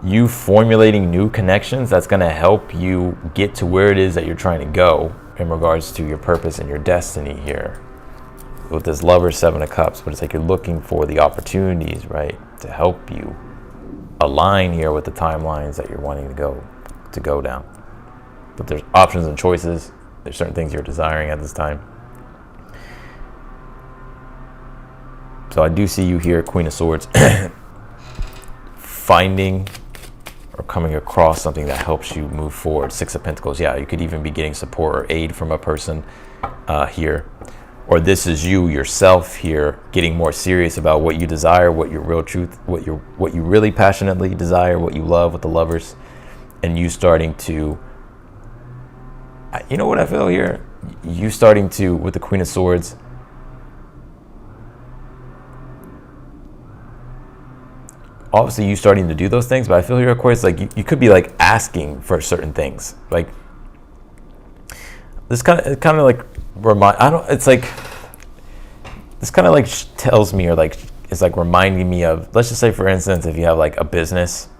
you formulating new connections that's going to help you get to where it is that you're trying to go in regards to your purpose and your destiny here with this lover, 7 of cups. But it's like you're looking for the opportunities, right, to help you align here with the timelines that you're wanting to go down. But there's options and choices. There's certain things you're desiring at this time. So I do see you here, Queen of Swords, finding or coming across something that helps you move forward. 6 of Pentacles. Yeah, you could even be getting support or aid from a person here. Or this is you yourself here getting more serious about what you desire, what your real truth, what you really passionately desire, what you love with the lovers, and you starting to, you know what I feel here? You starting to, with the Queen of Swords, obviously you starting to do those things, but I feel here, of course, like you could be like asking for certain things. Like this kind of like it's like this kind of like tells me, or like it's like reminding me of, let's just say for instance, if you have like a business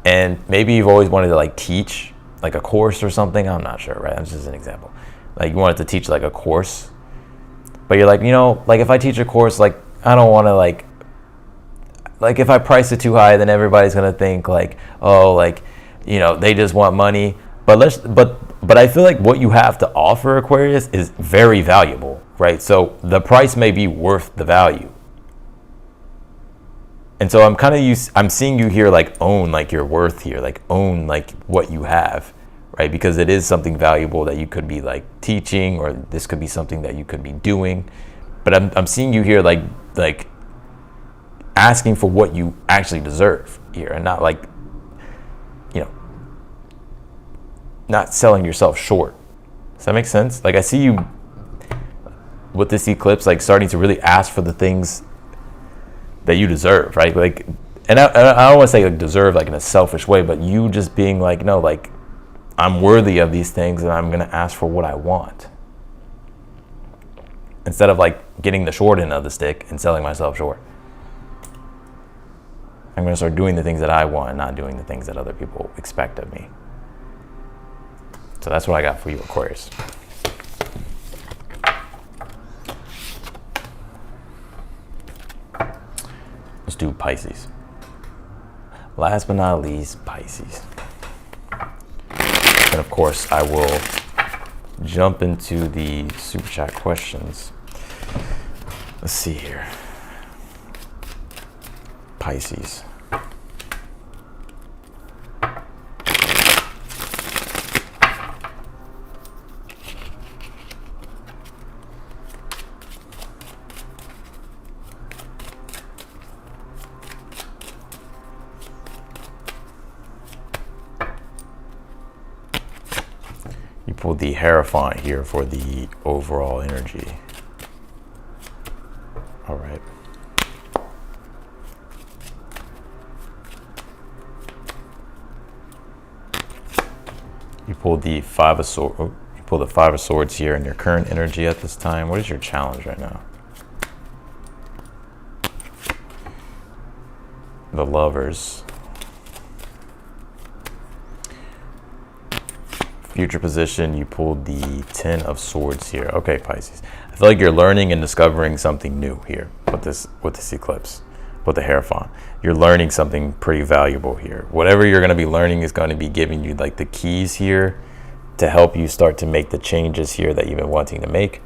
and maybe you've always wanted to like teach like a course or something. I'm not sure, right? That's just an example. Like you wanted to teach like a course, but you're like, you know, like if I teach a course, like I don't want to like if I price it too high, then everybody's gonna think like, oh, like, you know, they just want money. But I feel like what you have to offer, Aquarius, is very valuable, right? So the price may be worth the value. And so I'm seeing you here like own like your worth here, like own like what you have, right? Because it is something valuable that you could be like teaching, or this could be something that you could be doing. But I'm seeing you here like asking for what you actually deserve here, and not like, you know, not selling yourself short. Does that make sense? Like I see you with this eclipse like starting to really ask for the things that you deserve, right? Like, and I don't want to say like deserve like in a selfish way, but you just being like, no, like I'm worthy of these things and I'm gonna ask for what I want, instead of like getting the short end of the stick and selling myself short. I'm going to start doing the things that I want and not doing the things that other people expect of me. So that's what I got for you, Aquarius. Let's do Pisces. Last but not least, Pisces. And of course, I will jump into the super chat questions. Let's see here. Pisces. You pulled the Hierophant here for the overall energy. All right. You pulled the Five of Swords. Oh, you pulled the Five of Swords here in your current energy at this time. What is your challenge right now? The Lovers. Future position, you pulled the Ten of Swords here. Okay, Pisces. I feel like you're learning and discovering something new here with this eclipse, with the Hierophant. You're learning something pretty valuable here. Whatever you're going to be learning is going to be giving you like the keys here to help you start to make the changes here that you've been wanting to make.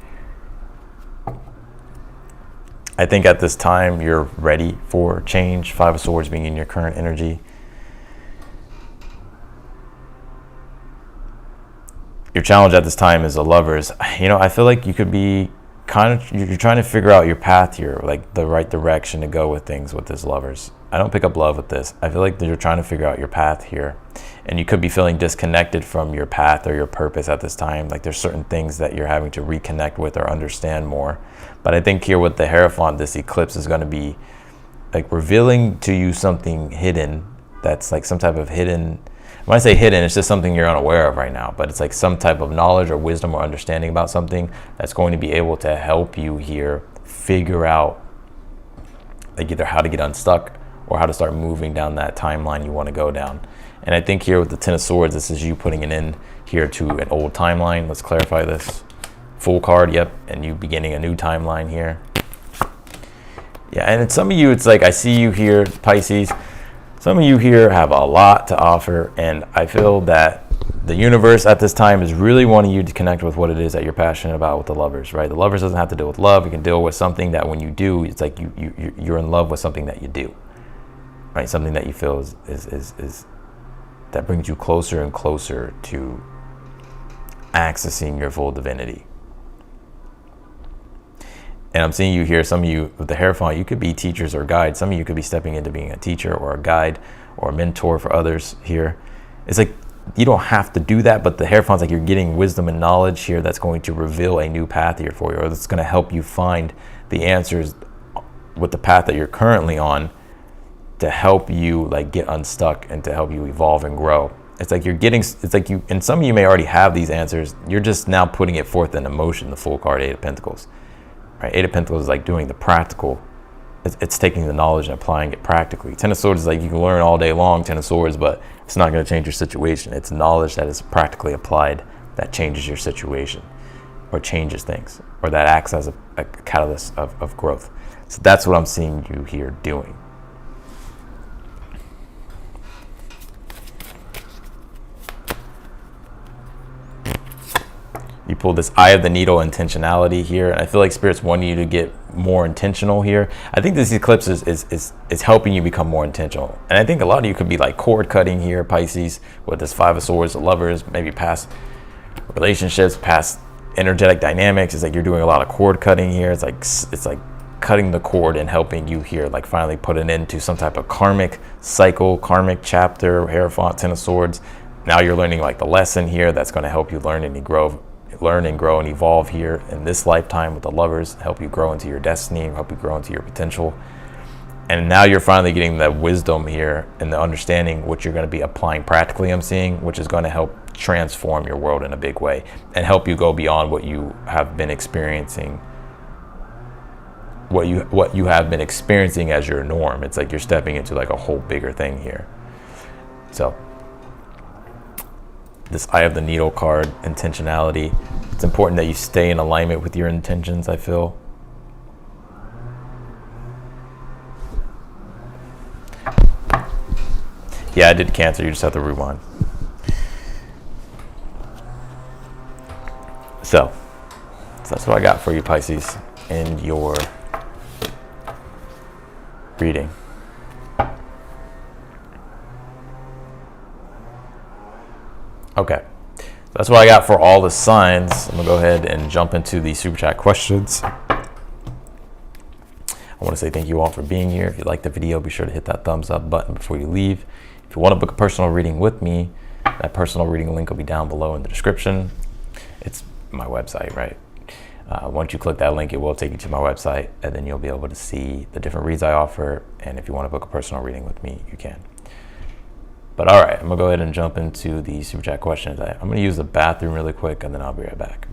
I think at this time you're ready for change. Five of Swords being in your current energy. Your challenge at this time is the Lovers. You know, I feel like you could be you're trying to figure out your path here, like the right direction to go with things with this Lovers. I don't pick up love with this. I feel like you're trying to figure out your path here, and you could be feeling disconnected from your path or your purpose at this time. Like there's certain things that you're having to reconnect with or understand more. But I think here with the Hierophant, this eclipse is going to be like revealing to you something hidden, that's like some type of hidden. When I say hidden, it's just something you're unaware of right now, but it's like some type of knowledge or wisdom or understanding about something that's going to be able to help you here figure out like either how to get unstuck or how to start moving down that timeline you want to go down. And I think here with the Ten of Swords, this is you putting an end here to an old timeline. Let's clarify this. Full card, yep, and you beginning a new timeline here. Yeah, and in some of you, it's like I see you here, Pisces. Some of you here have a lot to offer, and I feel that the universe at this time is really wanting you to connect with what it is that you're passionate about with the Lovers, right? The Lovers doesn't have to deal with love. You can deal with something that when you do, it's like you're in love with something that you do, right? Something that you feel is that brings you closer and closer to accessing your full divinity. And I'm seeing you here, some of you with the Hierophant, you could be teachers or guides. Some of you could be stepping into being a teacher or a guide or a mentor for others here. It's like you don't have to do that, but the Hierophant's like you're getting wisdom and knowledge here that's going to reveal a new path here for you, or that's going to help you find the answers with the path that you're currently on to help you like get unstuck and to help you evolve and grow. It's like it's like you, and some of you may already have these answers. You're just now putting it forth in motion, the Full card, Eight of Pentacles. Right? Eight of Pentacles is like doing the practical. It's taking the knowledge and applying it practically. Ten of Swords is like you can learn all day long, Ten of Swords, but it's not going to change your situation. It's knowledge that is practically applied that changes your situation or changes things, or that acts as a catalyst of growth. So that's what I'm seeing you here doing. You pull this Eye of the Needle intentionality here, and I feel like Spirit's wanting you to get more intentional here. I think this eclipse is helping you become more intentional. And I think a lot of you could be like cord cutting here, Pisces, with this Five of Swords, the Lovers, maybe past relationships, past energetic dynamics. It's like you're doing a lot of cord cutting here. It's like cutting the cord and helping you here, like finally put an end to some type of karmic cycle, karmic chapter, Hierophant, Ten of Swords. Now you're learning like the lesson here that's going to help you learn and grow and evolve here in this lifetime with the Lovers, help you grow into your destiny, help you grow into your potential. And now you're finally getting the wisdom here and the understanding what you're going to be applying practically, I'm seeing, which is going to help transform your world in a big way and help you go beyond what you have been experiencing, what you have been experiencing as your norm. It's like you're stepping into like a whole bigger thing here. So this Eye of the Needle card, intentionality. It's important that you stay in alignment with your intentions, I feel. Yeah, I did Cancer. You just have to rewind. So that's what I got for you, Pisces, in your reading. Okay, that's what I got for all the signs. I'm gonna go ahead and jump into the super chat questions. I want to say thank you all for being here. If you liked the video, be sure to hit that thumbs up button before you leave. If you want to book a personal reading with me, that personal reading link will be down below in the description. It's my website, right? Once you click that link, it will take you to my website, and then you'll be able to see the different reads I offer. And if you want to book a personal reading with me, you can. But all right, I'm gonna go ahead and jump into the super chat questions. I'm gonna use the bathroom really quick, and then I'll be right back.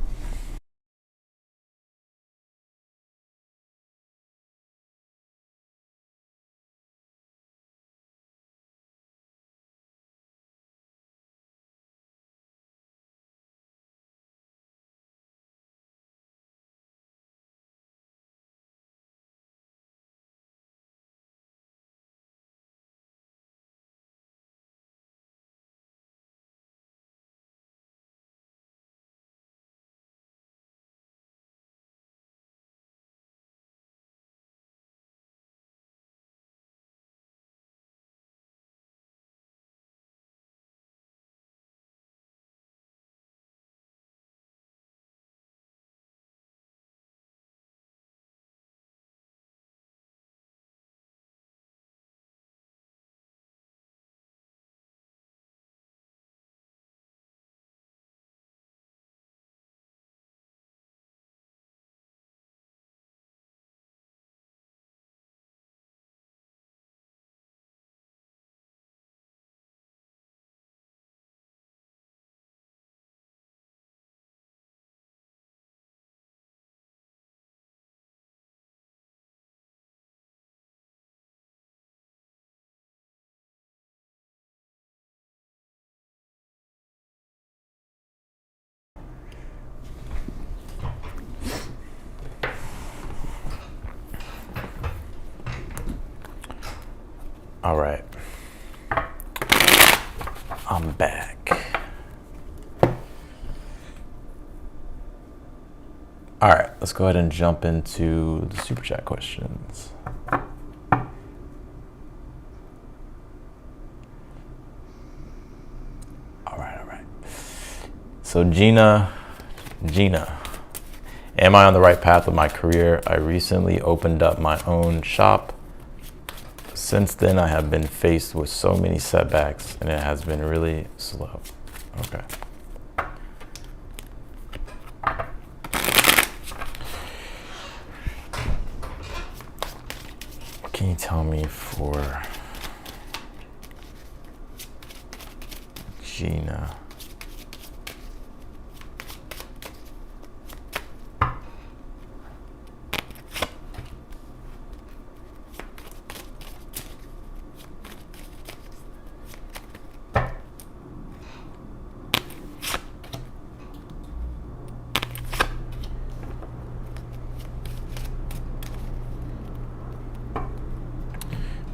All right. I'm back. All right, let's go ahead and jump into the super chat questions. All right. So Gina, am I on the right path with my career? I recently opened up my own shop. Since then, I have been faced with so many setbacks, and it has been really slow. Okay. What can you tell me for Gina?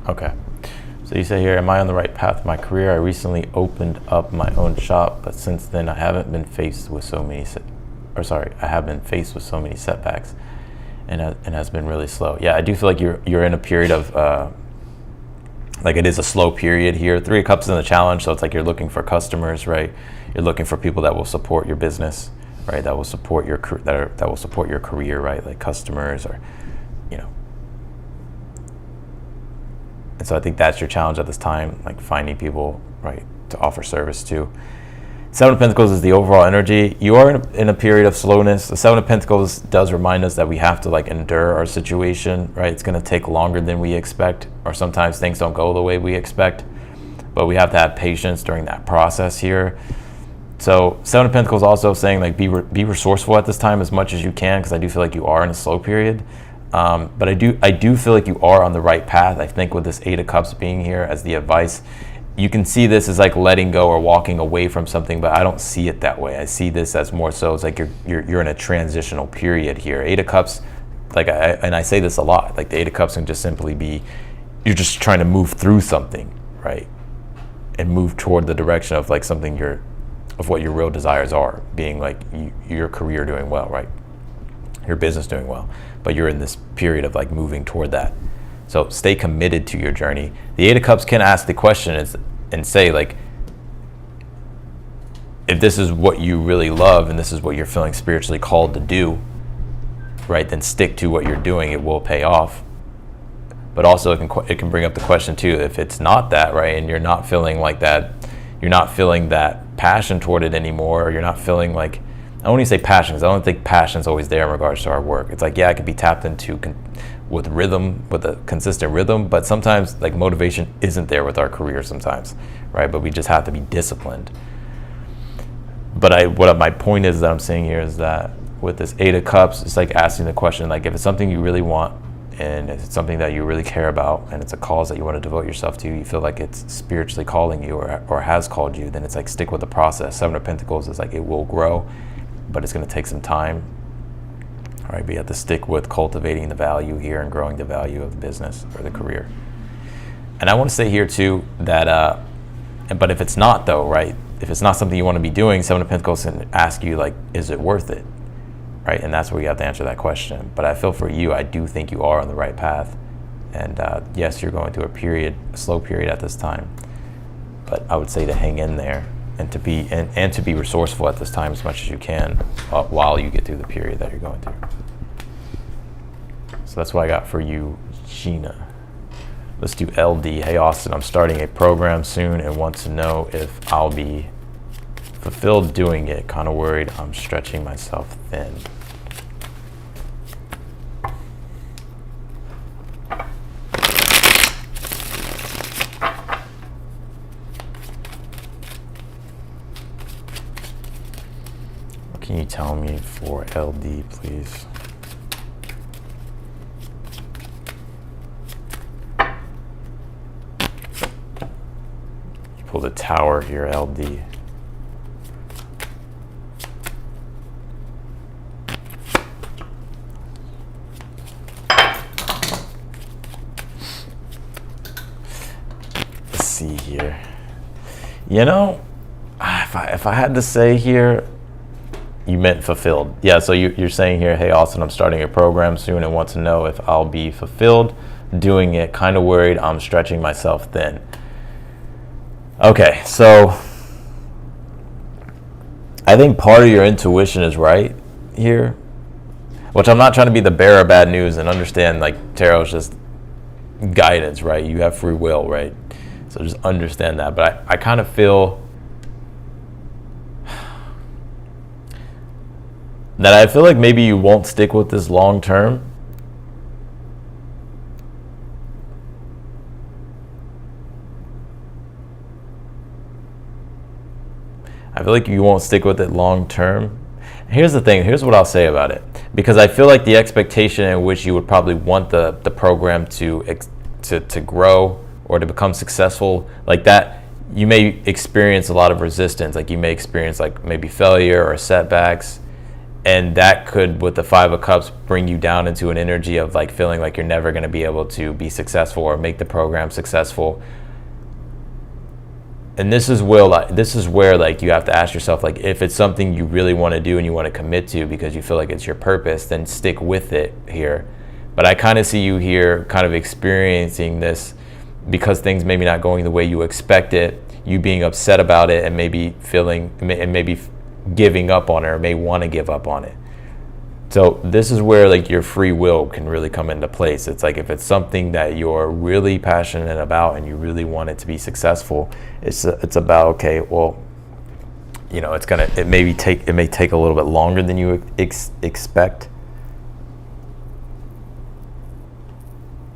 Okay, so you say here, am I on the right path in my career? I recently opened up my own shop, but since then I haven't been faced with so many, I have been faced with so many setbacks, and has been really slow. Yeah, I do feel like you're in a period of, like it is a slow period here. 3 of Cups in the challenge, so it's like you're looking for customers, right? You're looking for people that will support your business, right? That will support your that will support your career, right? Like customers or, you know. And so I think that's your challenge at this time, like finding people, right, to offer service to. 7 of Pentacles is the overall energy. You are in a period of slowness. The 7 of Pentacles does remind us that we have to like endure our situation, right? It's going to take longer than we expect, or sometimes things don't go the way we expect, but we have to have patience during that process here. So 7 of Pentacles also saying like be resourceful at this time as much as you can, because I do feel like you are in a slow period. But I do feel like you are on the right path. I think with this 8 of Cups being here as the advice, you can see this as like letting go or walking away from something, but I don't see it that way. I see this as more so it's like you're in a transitional period here. 8 of Cups, like I say this a lot, like the 8 of Cups can just simply be, you're just trying to move through something, right? And move toward the direction of like something of what your real desires are, being like your career doing well, right? Your business doing well, but you're in this period of like moving toward that. So stay committed to your journey. The 8 of Cups can ask the question and say like, if this is what you really love and this is what you're feeling spiritually called to do, right, then stick to what you're doing. It will pay off. But also it can bring up the question too, if it's not that, right, and you're not feeling like that, you're not feeling that passion toward it anymore, or you're not feeling like, I don't want to say passion, because I don't think passion's always there in regards to our work. It's like, yeah, it could be tapped into with rhythm, with a consistent rhythm, but sometimes like motivation isn't there with our career sometimes, right? But we just have to be disciplined. But what my point is that I'm saying here is that with this 8 of Cups, it's like asking the question, like if it's something you really want and it's something that you really care about and it's a cause that you want to devote yourself to, you feel like it's spiritually calling you or has called you, then it's like stick with the process. 7 of Pentacles is like it will grow, but it's going to take some time. All right, but you have to stick with cultivating the value here and growing the value of the business or the career. And I want to say here too that, but if it's not though, right? If it's not something you want to be doing, 7 of Pentacles can ask you like, is it worth it? Right, and that's where you have to answer that question. But I feel for you, I do think you are on the right path. And yes, you're going through a slow period at this time. But I would say to hang in there and to be resourceful at this time as much as you can while you get through the period that you're going through. So that's what I got for you, Gina. Let's do LD. Hey Austin, I'm starting a program soon and want to know if I'll be fulfilled doing it. Kind of worried I'm stretching myself thin. What can you tell me for LD, please? You pull the Tower here, LD. You know, if I had to say here, you meant fulfilled. Yeah, so you're saying here, hey, Austin, I'm starting a program soon and want to know if I'll be fulfilled doing it. Kind of worried I'm stretching myself thin. Okay, so I think part of your intuition is right here, which I'm not trying to be the bearer of bad news, and understand like tarot is just guidance, right? You have free will, right? So just understand that. But I kind of feel that like maybe you won't stick with this long term. I feel like you won't stick with it long term. Here's the thing. Here's what I'll say about it. Because I feel like the expectation in which you would probably want the program to grow or to become successful, like that, you may experience a lot of resistance. Like you may experience like maybe failure or setbacks. And that could, with the Five of Cups, bring you down into an energy of like feeling like you're never going to be able to be successful or make the program successful. And this is where like you have to ask yourself, like, if it's something you really want to do and you want to commit to because you feel like it's your purpose, then stick with it here. But I kind of see you here kind of experiencing this because things maybe not going the way you expect it, you being upset about it and maybe giving up on it, or may want to give up on it. So this is where like your free will can really come into place. It's like if it's something that you're really passionate about and you really want it to be successful, it's about, okay, well, you know, it may take a little bit longer than you expect.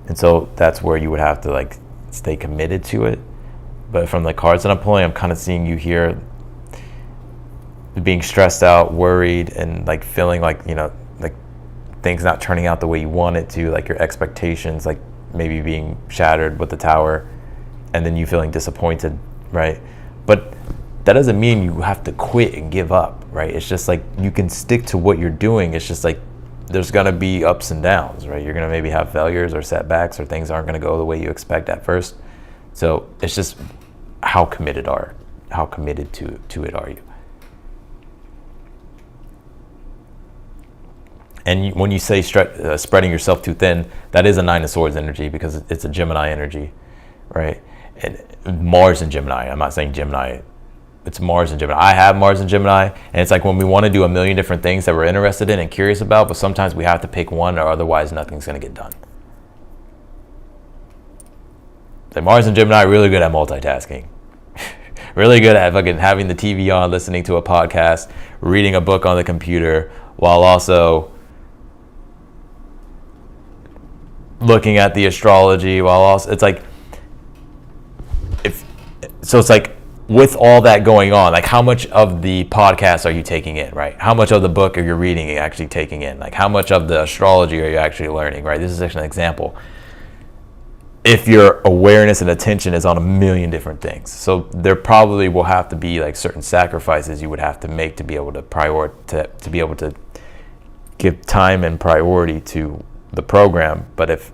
And so that's where you would have to like stay committed to it. But from the cards that I'm pulling, I'm kind of seeing you here being stressed out, worried, and like feeling like, you know, like things not turning out the way you want it to, like your expectations like maybe being shattered with the Tower, and then you feeling disappointed, right? But that doesn't mean you have to quit and give up, right? It's just like you can stick to what you're doing. It's just like there's gonna be ups and downs, right? You're gonna maybe have failures or setbacks, or things aren't gonna go the way you expect at first. So it's just how committed to it are you? And when you say spreading yourself too thin, that is a Nine of Swords energy, because it's a Gemini energy, right? And Mars in Gemini. I'm not saying Gemini. It's Mars in Gemini. I have Mars in Gemini, and it's like when we want to do a million different things that we're interested in and curious about, but sometimes we have to pick one, or otherwise nothing's going to get done. Like Mars in Gemini, really good at multitasking. Really good at fucking having the TV on, listening to a podcast, reading a book on the computer, while also looking at the astrology, while also it's like it's like with all that going on, like how much of the podcast are you taking in, right? How much of the book are you reading and actually taking in? Like how much of the astrology are you actually learning, right? This is actually an example. If your awareness and attention is on a million different things. So there probably will have to be like certain sacrifices you would have to make to be able to be able to give time and priority to the program. But if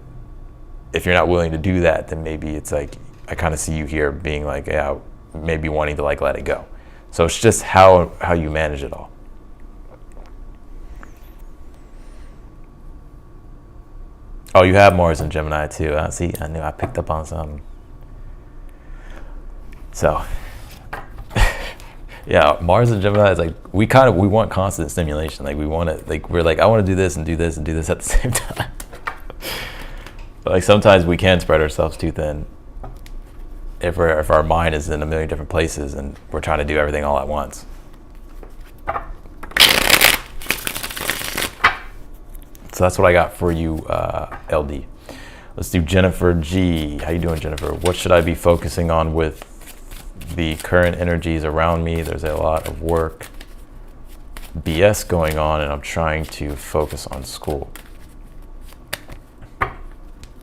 you're not willing to do that, then maybe it's like I kind of see you here being like, yeah, maybe wanting to like let it go. So it's just how you manage it all. Oh, you have Mars and Gemini too. See, I knew I picked up on something. So, yeah, Mars and Gemini is like we want constant stimulation. Like we want it. Like we're like I want to do this and do this and do this at the same time. But like sometimes we can spread ourselves too thin if our mind is in a million different places and we're trying to do everything all at once. So that's what I got for you, LD. Let's do Jennifer G. How you doing, Jennifer? What should I be focusing on with the current energies around me? There's a lot of work, BS going on, and I'm trying to focus on school.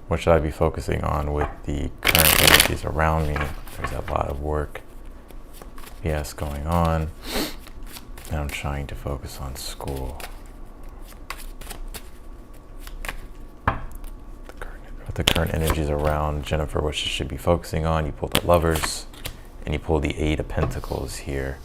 What should I be focusing on with the current energies around me? There's a lot of work, BS going on, and I'm trying to focus on school. The current energies around Jennifer, what she should be focusing on. You pulled the Lovers, and you pull the Eight of Pentacles here.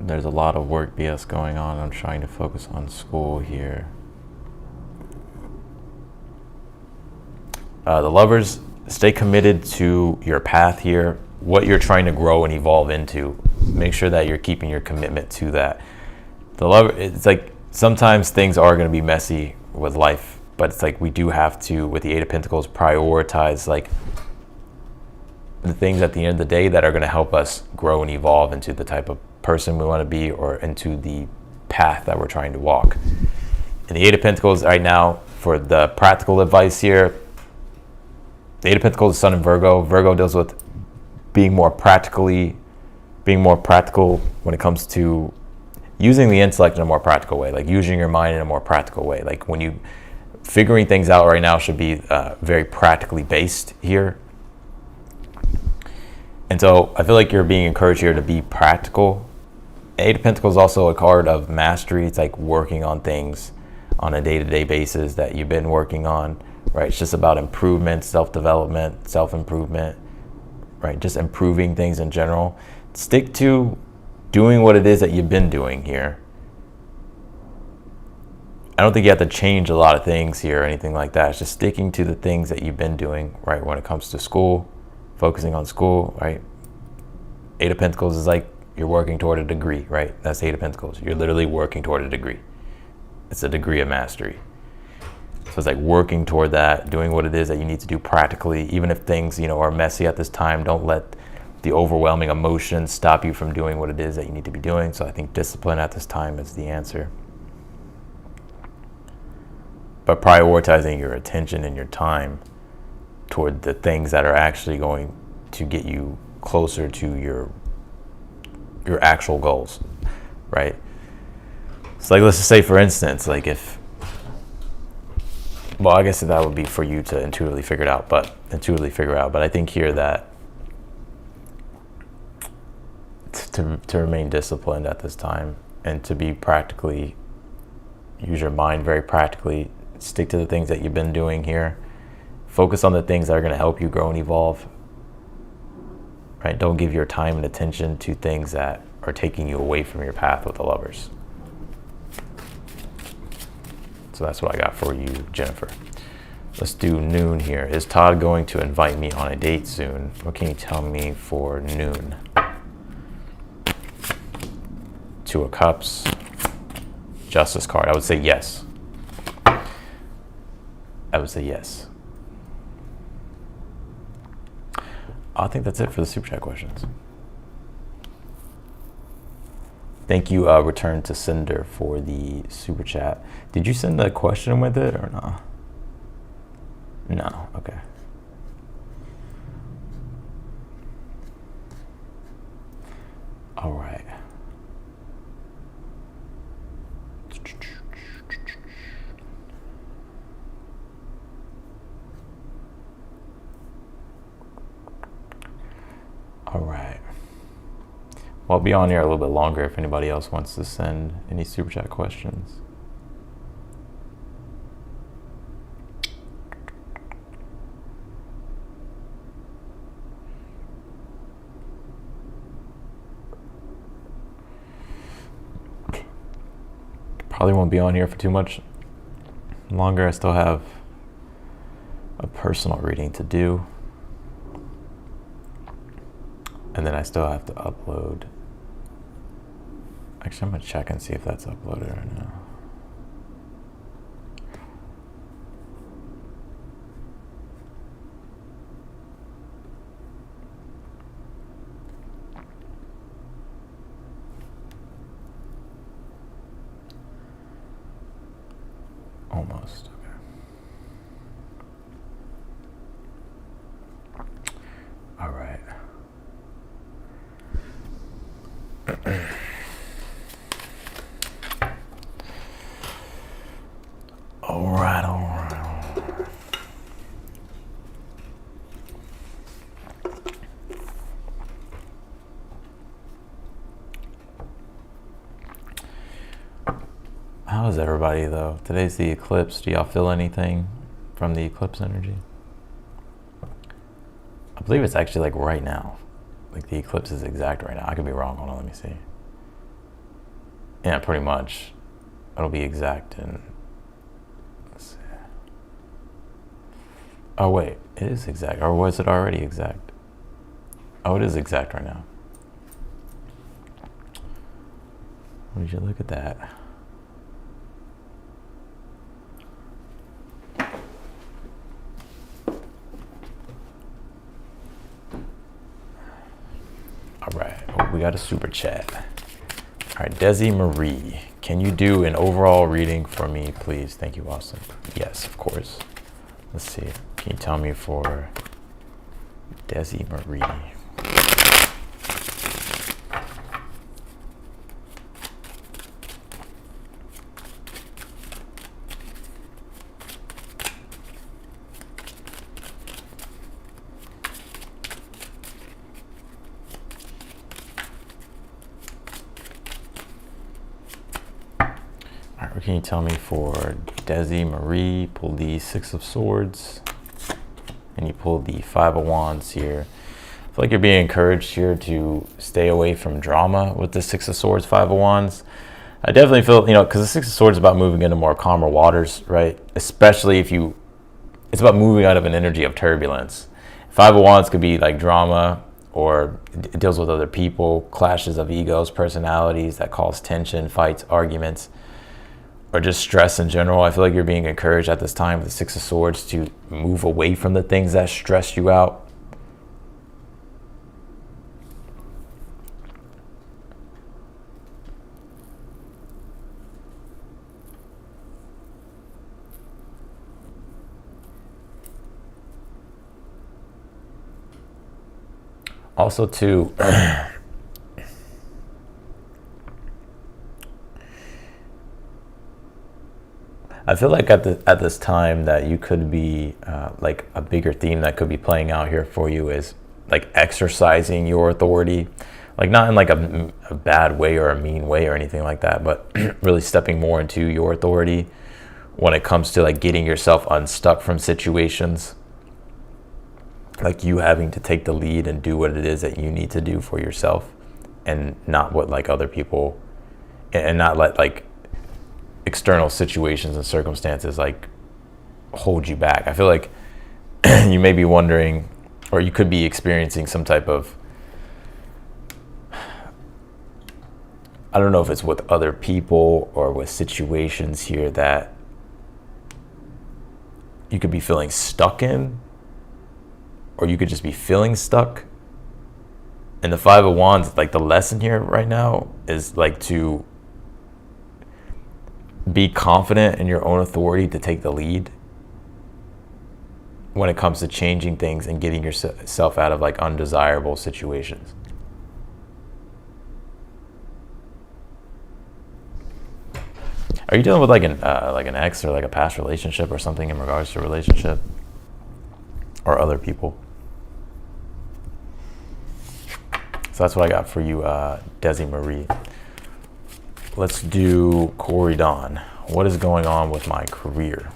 There's a lot of work BS going on. I'm trying to focus on school here. The Lovers, stay committed to your path here, what you're trying to grow and evolve into. Make sure that you're keeping your commitment to that. The Lover, it's like sometimes things are going to be messy with life, but it's like we do have to, with the Eight of Pentacles, prioritize like the things at the end of the day that are going to help us grow and evolve into the type of person we want to be, or into the path that we're trying to walk. And the Eight of Pentacles right now, for the practical advice here, the Eight of Pentacles is Sun in Virgo. Virgo deals with being more practical when it comes to using the intellect in a more practical way, like using your mind in a more practical way. Like when you figuring things out right now should be very practically based here. And so I feel like you're being encouraged here to be practical. Eight of Pentacles is also a card of mastery. It's like working on things on a day-to-day basis that you've been working on, right? It's just about improvement, self-development, self-improvement, right? Just improving things in general. Stick to doing what it is that you've been doing here. I don't think you have to change a lot of things here or anything like that. It's just sticking to the things that you've been doing, right? When it comes to school, focusing on school, right? Eight of Pentacles is like you're working toward a degree, right? That's Eight of Pentacles. You're literally working toward a degree. It's a degree of mastery. So it's like working toward that, doing what it is that you need to do practically. Even if things, are messy at this time, don't let the overwhelming emotions stop you from doing what it is that you need to be doing. So I think discipline at this time is the answer. But prioritizing your attention and your time toward the things that are actually going to get you closer to your actual goals, right? So like, let's just say, for instance, like I guess that would be for you to intuitively figure out, but I think here that to remain disciplined at this time and to be practically, use your mind very practically, stick to the things that you've been doing here, focus on the things that are going to help you grow and evolve, right? Don't give your time and attention to things that are taking you away from your path with the Lovers. So that's what I got for you, Jennifer. Let's do noon here. Is Todd going to invite me on a date soon? What can you tell me for noon? Two of Cups, Justice card. I would say yes. I think that's it for the super chat questions. Thank you, Return to Sender, for the super chat. Did you send a question with it or no? No, okay. All right. All right. Well, I'll be on here a little bit longer if anybody else wants to send any super chat questions. Probably won't be on here for too much longer. I still have a personal reading to do. And then I still have to upload. Actually, I'm going to check and see if that's uploaded or not. Almost. Okay. All right. All right. How is everybody though? Today's the eclipse. Do y'all feel anything from the eclipse energy? I believe it's actually like right now. Like the eclipse is exact right now. I could be wrong. Hold on, let me see. Yeah, pretty much. It'll be exact in. Let's see. Oh wait, it is exact. Or was it already exact? Oh, it is exact right now. Would you look at that? All right, oh, we got a super chat. All right, Desi Marie, can you do an overall reading for me, please? Thank you, Austin. Yes, of course. Let's see. Can you tell me for Desi Marie? Can you tell me for Desi Marie? Pull the Six of Swords, and you pull the Five of Wands here. I feel like you're being encouraged here to stay away from drama with the Six of Swords, Five of Wands. I definitely feel, you know, because the Six of Swords is about moving into more calmer waters, right? Especially if you, it's about moving out of an energy of turbulence. Five of Wands could be like drama, or it deals with other people, clashes of egos, personalities that cause tension, fights, arguments, or just stress in general. I feel like you're being encouraged at this time with the Six of Swords to move away from the things that stress you out. Also too, I feel like at this time that you could be like a bigger theme that could be playing out here for you is like exercising your authority, like not in like a bad way or a mean way or anything like that, but really stepping more into your authority when it comes to like getting yourself unstuck from situations, like you having to take the lead and do what it is that you need to do for yourself, and not what like other people, and not let like external situations and circumstances like hold you back. I feel like you may be wondering, or you could be experiencing some type of, I don't know if it's with other people or with situations here that you could be feeling stuck in, or you could just be feeling stuck. And the Five of Wands, like the lesson here right now is like to be confident in your own authority to take the lead when it comes to changing things and getting yourself out of like undesirable situations. Are you dealing with like an ex or like a past relationship or something in regards to a relationship or other people? So that's what I got for you, Desi Marie. Let's do Corey Dawn. What is going on with my career?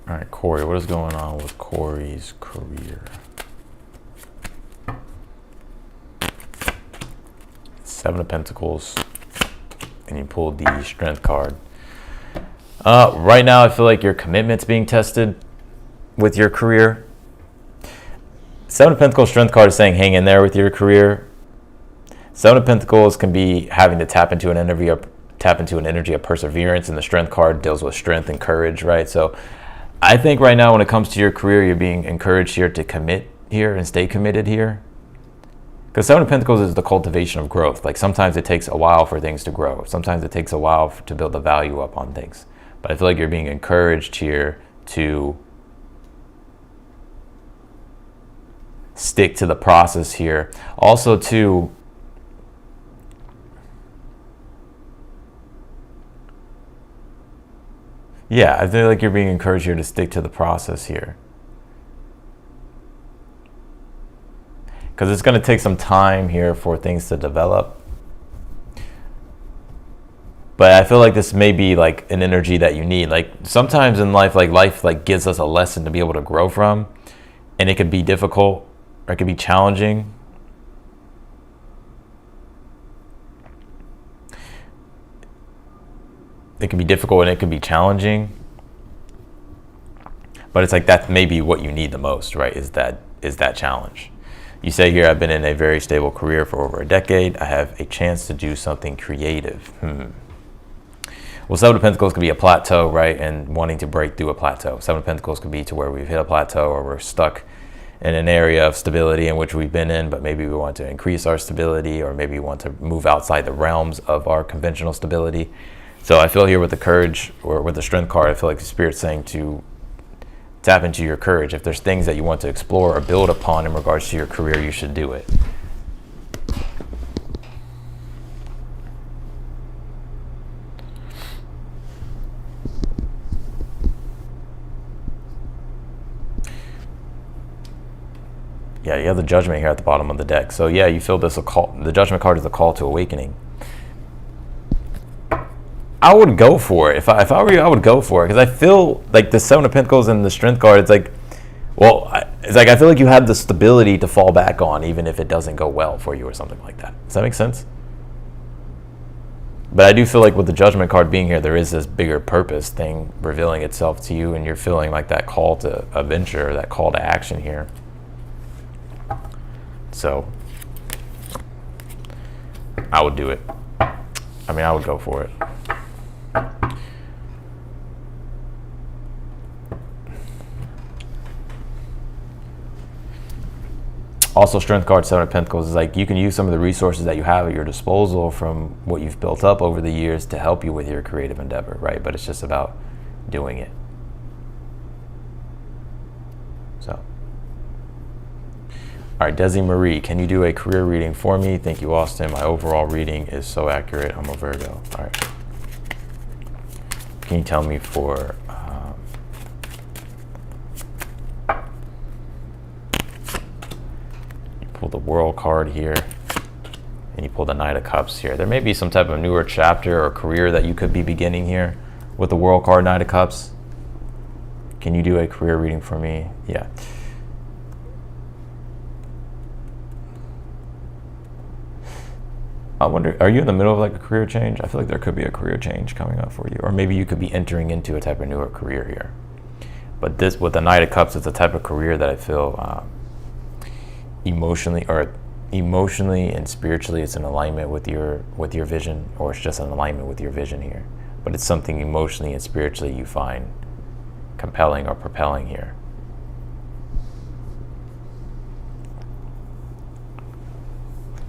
All right, Corey, what is going on with Corey's career? Seven of Pentacles, and you pulled the Strength card. Right now, I feel like your commitment's being tested with your career. Seven of Pentacles Strength card is saying hang in there with your career. Seven of Pentacles can be having to tap into an energy of perseverance, and the Strength card deals with strength and courage, right? So I think right now when it comes to your career, you're being encouraged here to commit here and stay committed here. Because Seven of Pentacles is the cultivation of growth. Like sometimes it takes a while for things to grow. Sometimes it takes a while to build the value up on things. But I feel like you're being encouraged here to stick to the process here. Also too, yeah, I feel like you're being encouraged here to stick to the process here. because it's going to take some time here for things to develop. But I feel like this may be like an energy that you need. Like sometimes in life like gives us a lesson to be able to grow from, and it could be difficult or it could be challenging. It can be difficult and it can be challenging. But it's like that's maybe what you need the most, right? Is that challenge. You say here, I've been in a very stable career for over a decade. I have a chance to do something creative. Well, Seven of Pentacles could be a plateau, right? And wanting to break through a plateau. Seven of Pentacles could be to where we've hit a plateau or we're stuck in an area of stability in which we've been in, but maybe we want to increase our stability, or maybe we want to move outside the realms of our conventional stability. So I feel here with the courage or with the strength card, I feel like the Spirit's saying to tap into your courage. If there's things that you want to explore or build upon in regards to your career, you should do it. Yeah, you have the Judgment here at the bottom of the deck. So yeah, you feel this a call. The Judgment card is a call to awakening. I would go for it. If I were you, I would go for it, because I feel like the Seven of Pentacles and the Strength card, it's like, well, I feel like you have the stability to fall back on even if it doesn't go well for you or something like that. Does that make sense? But I do feel like with the Judgment card being here, there is this bigger purpose thing revealing itself to you, and you're feeling like that call to adventure, that call to action here. So I would do it. I mean, I would go for it. Also, Strength card, Seven of Pentacles, is like you can use some of the resources that you have at your disposal from what you've built up over the years to help you with your creative endeavor, right? But it's just about doing it. So, all right, Desi Marie, can you do a career reading for me? Thank you, Austin. My overall reading is so accurate. I'm a Virgo. All right. Can you tell me for... pull the World card here, and you pull the Knight of Cups here. There may be some type of newer chapter or career that you could be beginning here with the World card, Knight of Cups. Can you do a career reading for me? Yeah. I wonder, are you in the middle of like a career change? I feel like there could be a career change coming up for you, or maybe you could be entering into a type of newer career here. But this, with the Knight of Cups, it's a type of career that I feel emotionally and spiritually it's in alignment with your vision, or it's just in alignment with your vision here, but it's something emotionally and spiritually you find compelling or propelling here.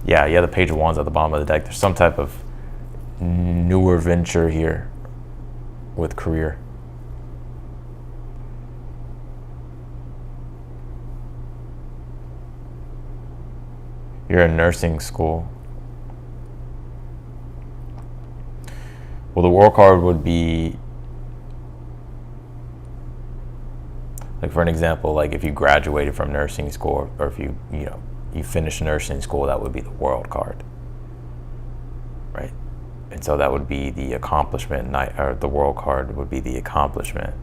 Yeah, the Page of Wands at the bottom of the deck. There's some type of newer venture here with career. You're in nursing school. Well, the World card would be, like for an example, like if you graduated from nursing school, or if you finished nursing school, that would be the World card, right? And so that would be the accomplishment, or the World card would be the accomplishment.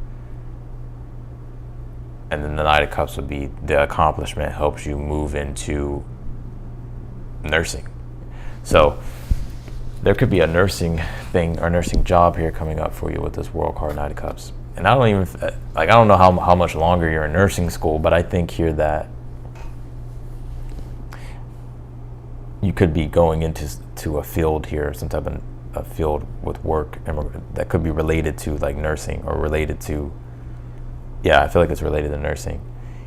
And then the Knight of Cups would be the accomplishment helps you move into nursing. So there could be a nursing thing or nursing job here coming up for you with this World card, Knight of Cups. And I don't know how much longer you're in nursing school, but I think here that you could be going into a field here, some type of a field with work, and that could be related to like nursing, or related to, I feel like it's related to nursing.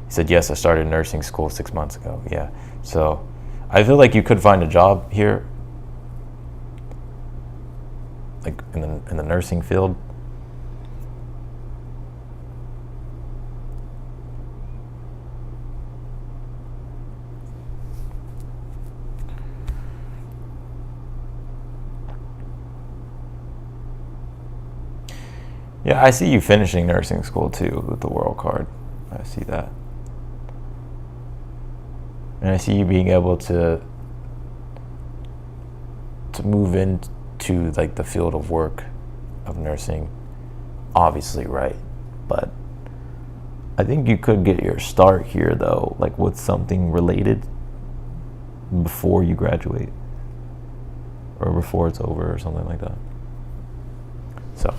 He said, yes, I started nursing school 6 months ago. Yeah, so I feel like you could find a job here, like in the nursing field. Yeah, I see you finishing nursing school too with the World card. I see that. And I see you being able to move into like the field of work of nursing, obviously, right? But I think you could get your start here though, like with something related before you graduate or before it's over or something like that. So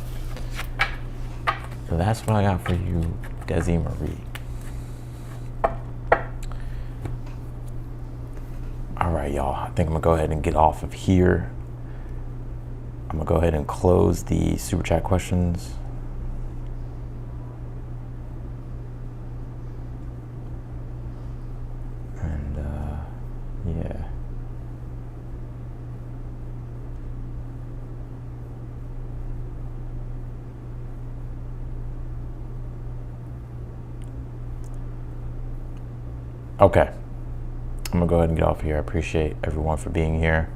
that's what I got for you, Desi Marie. All right, y'all, I think I'm gonna go ahead and get off of here. I'm gonna go ahead and close the super chat questions. And yeah. Okay. I'm gonna go ahead and get off here. I appreciate everyone for being here.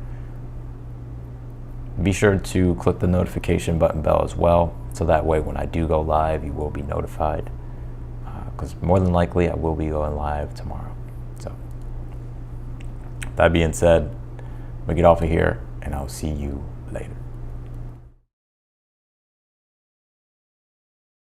Be sure to click the notification button bell as well, so that way when I do go live, you will be notified. Because more than likely, I will be going live tomorrow. So, that being said, I'm gonna get off of here, and I'll see you later.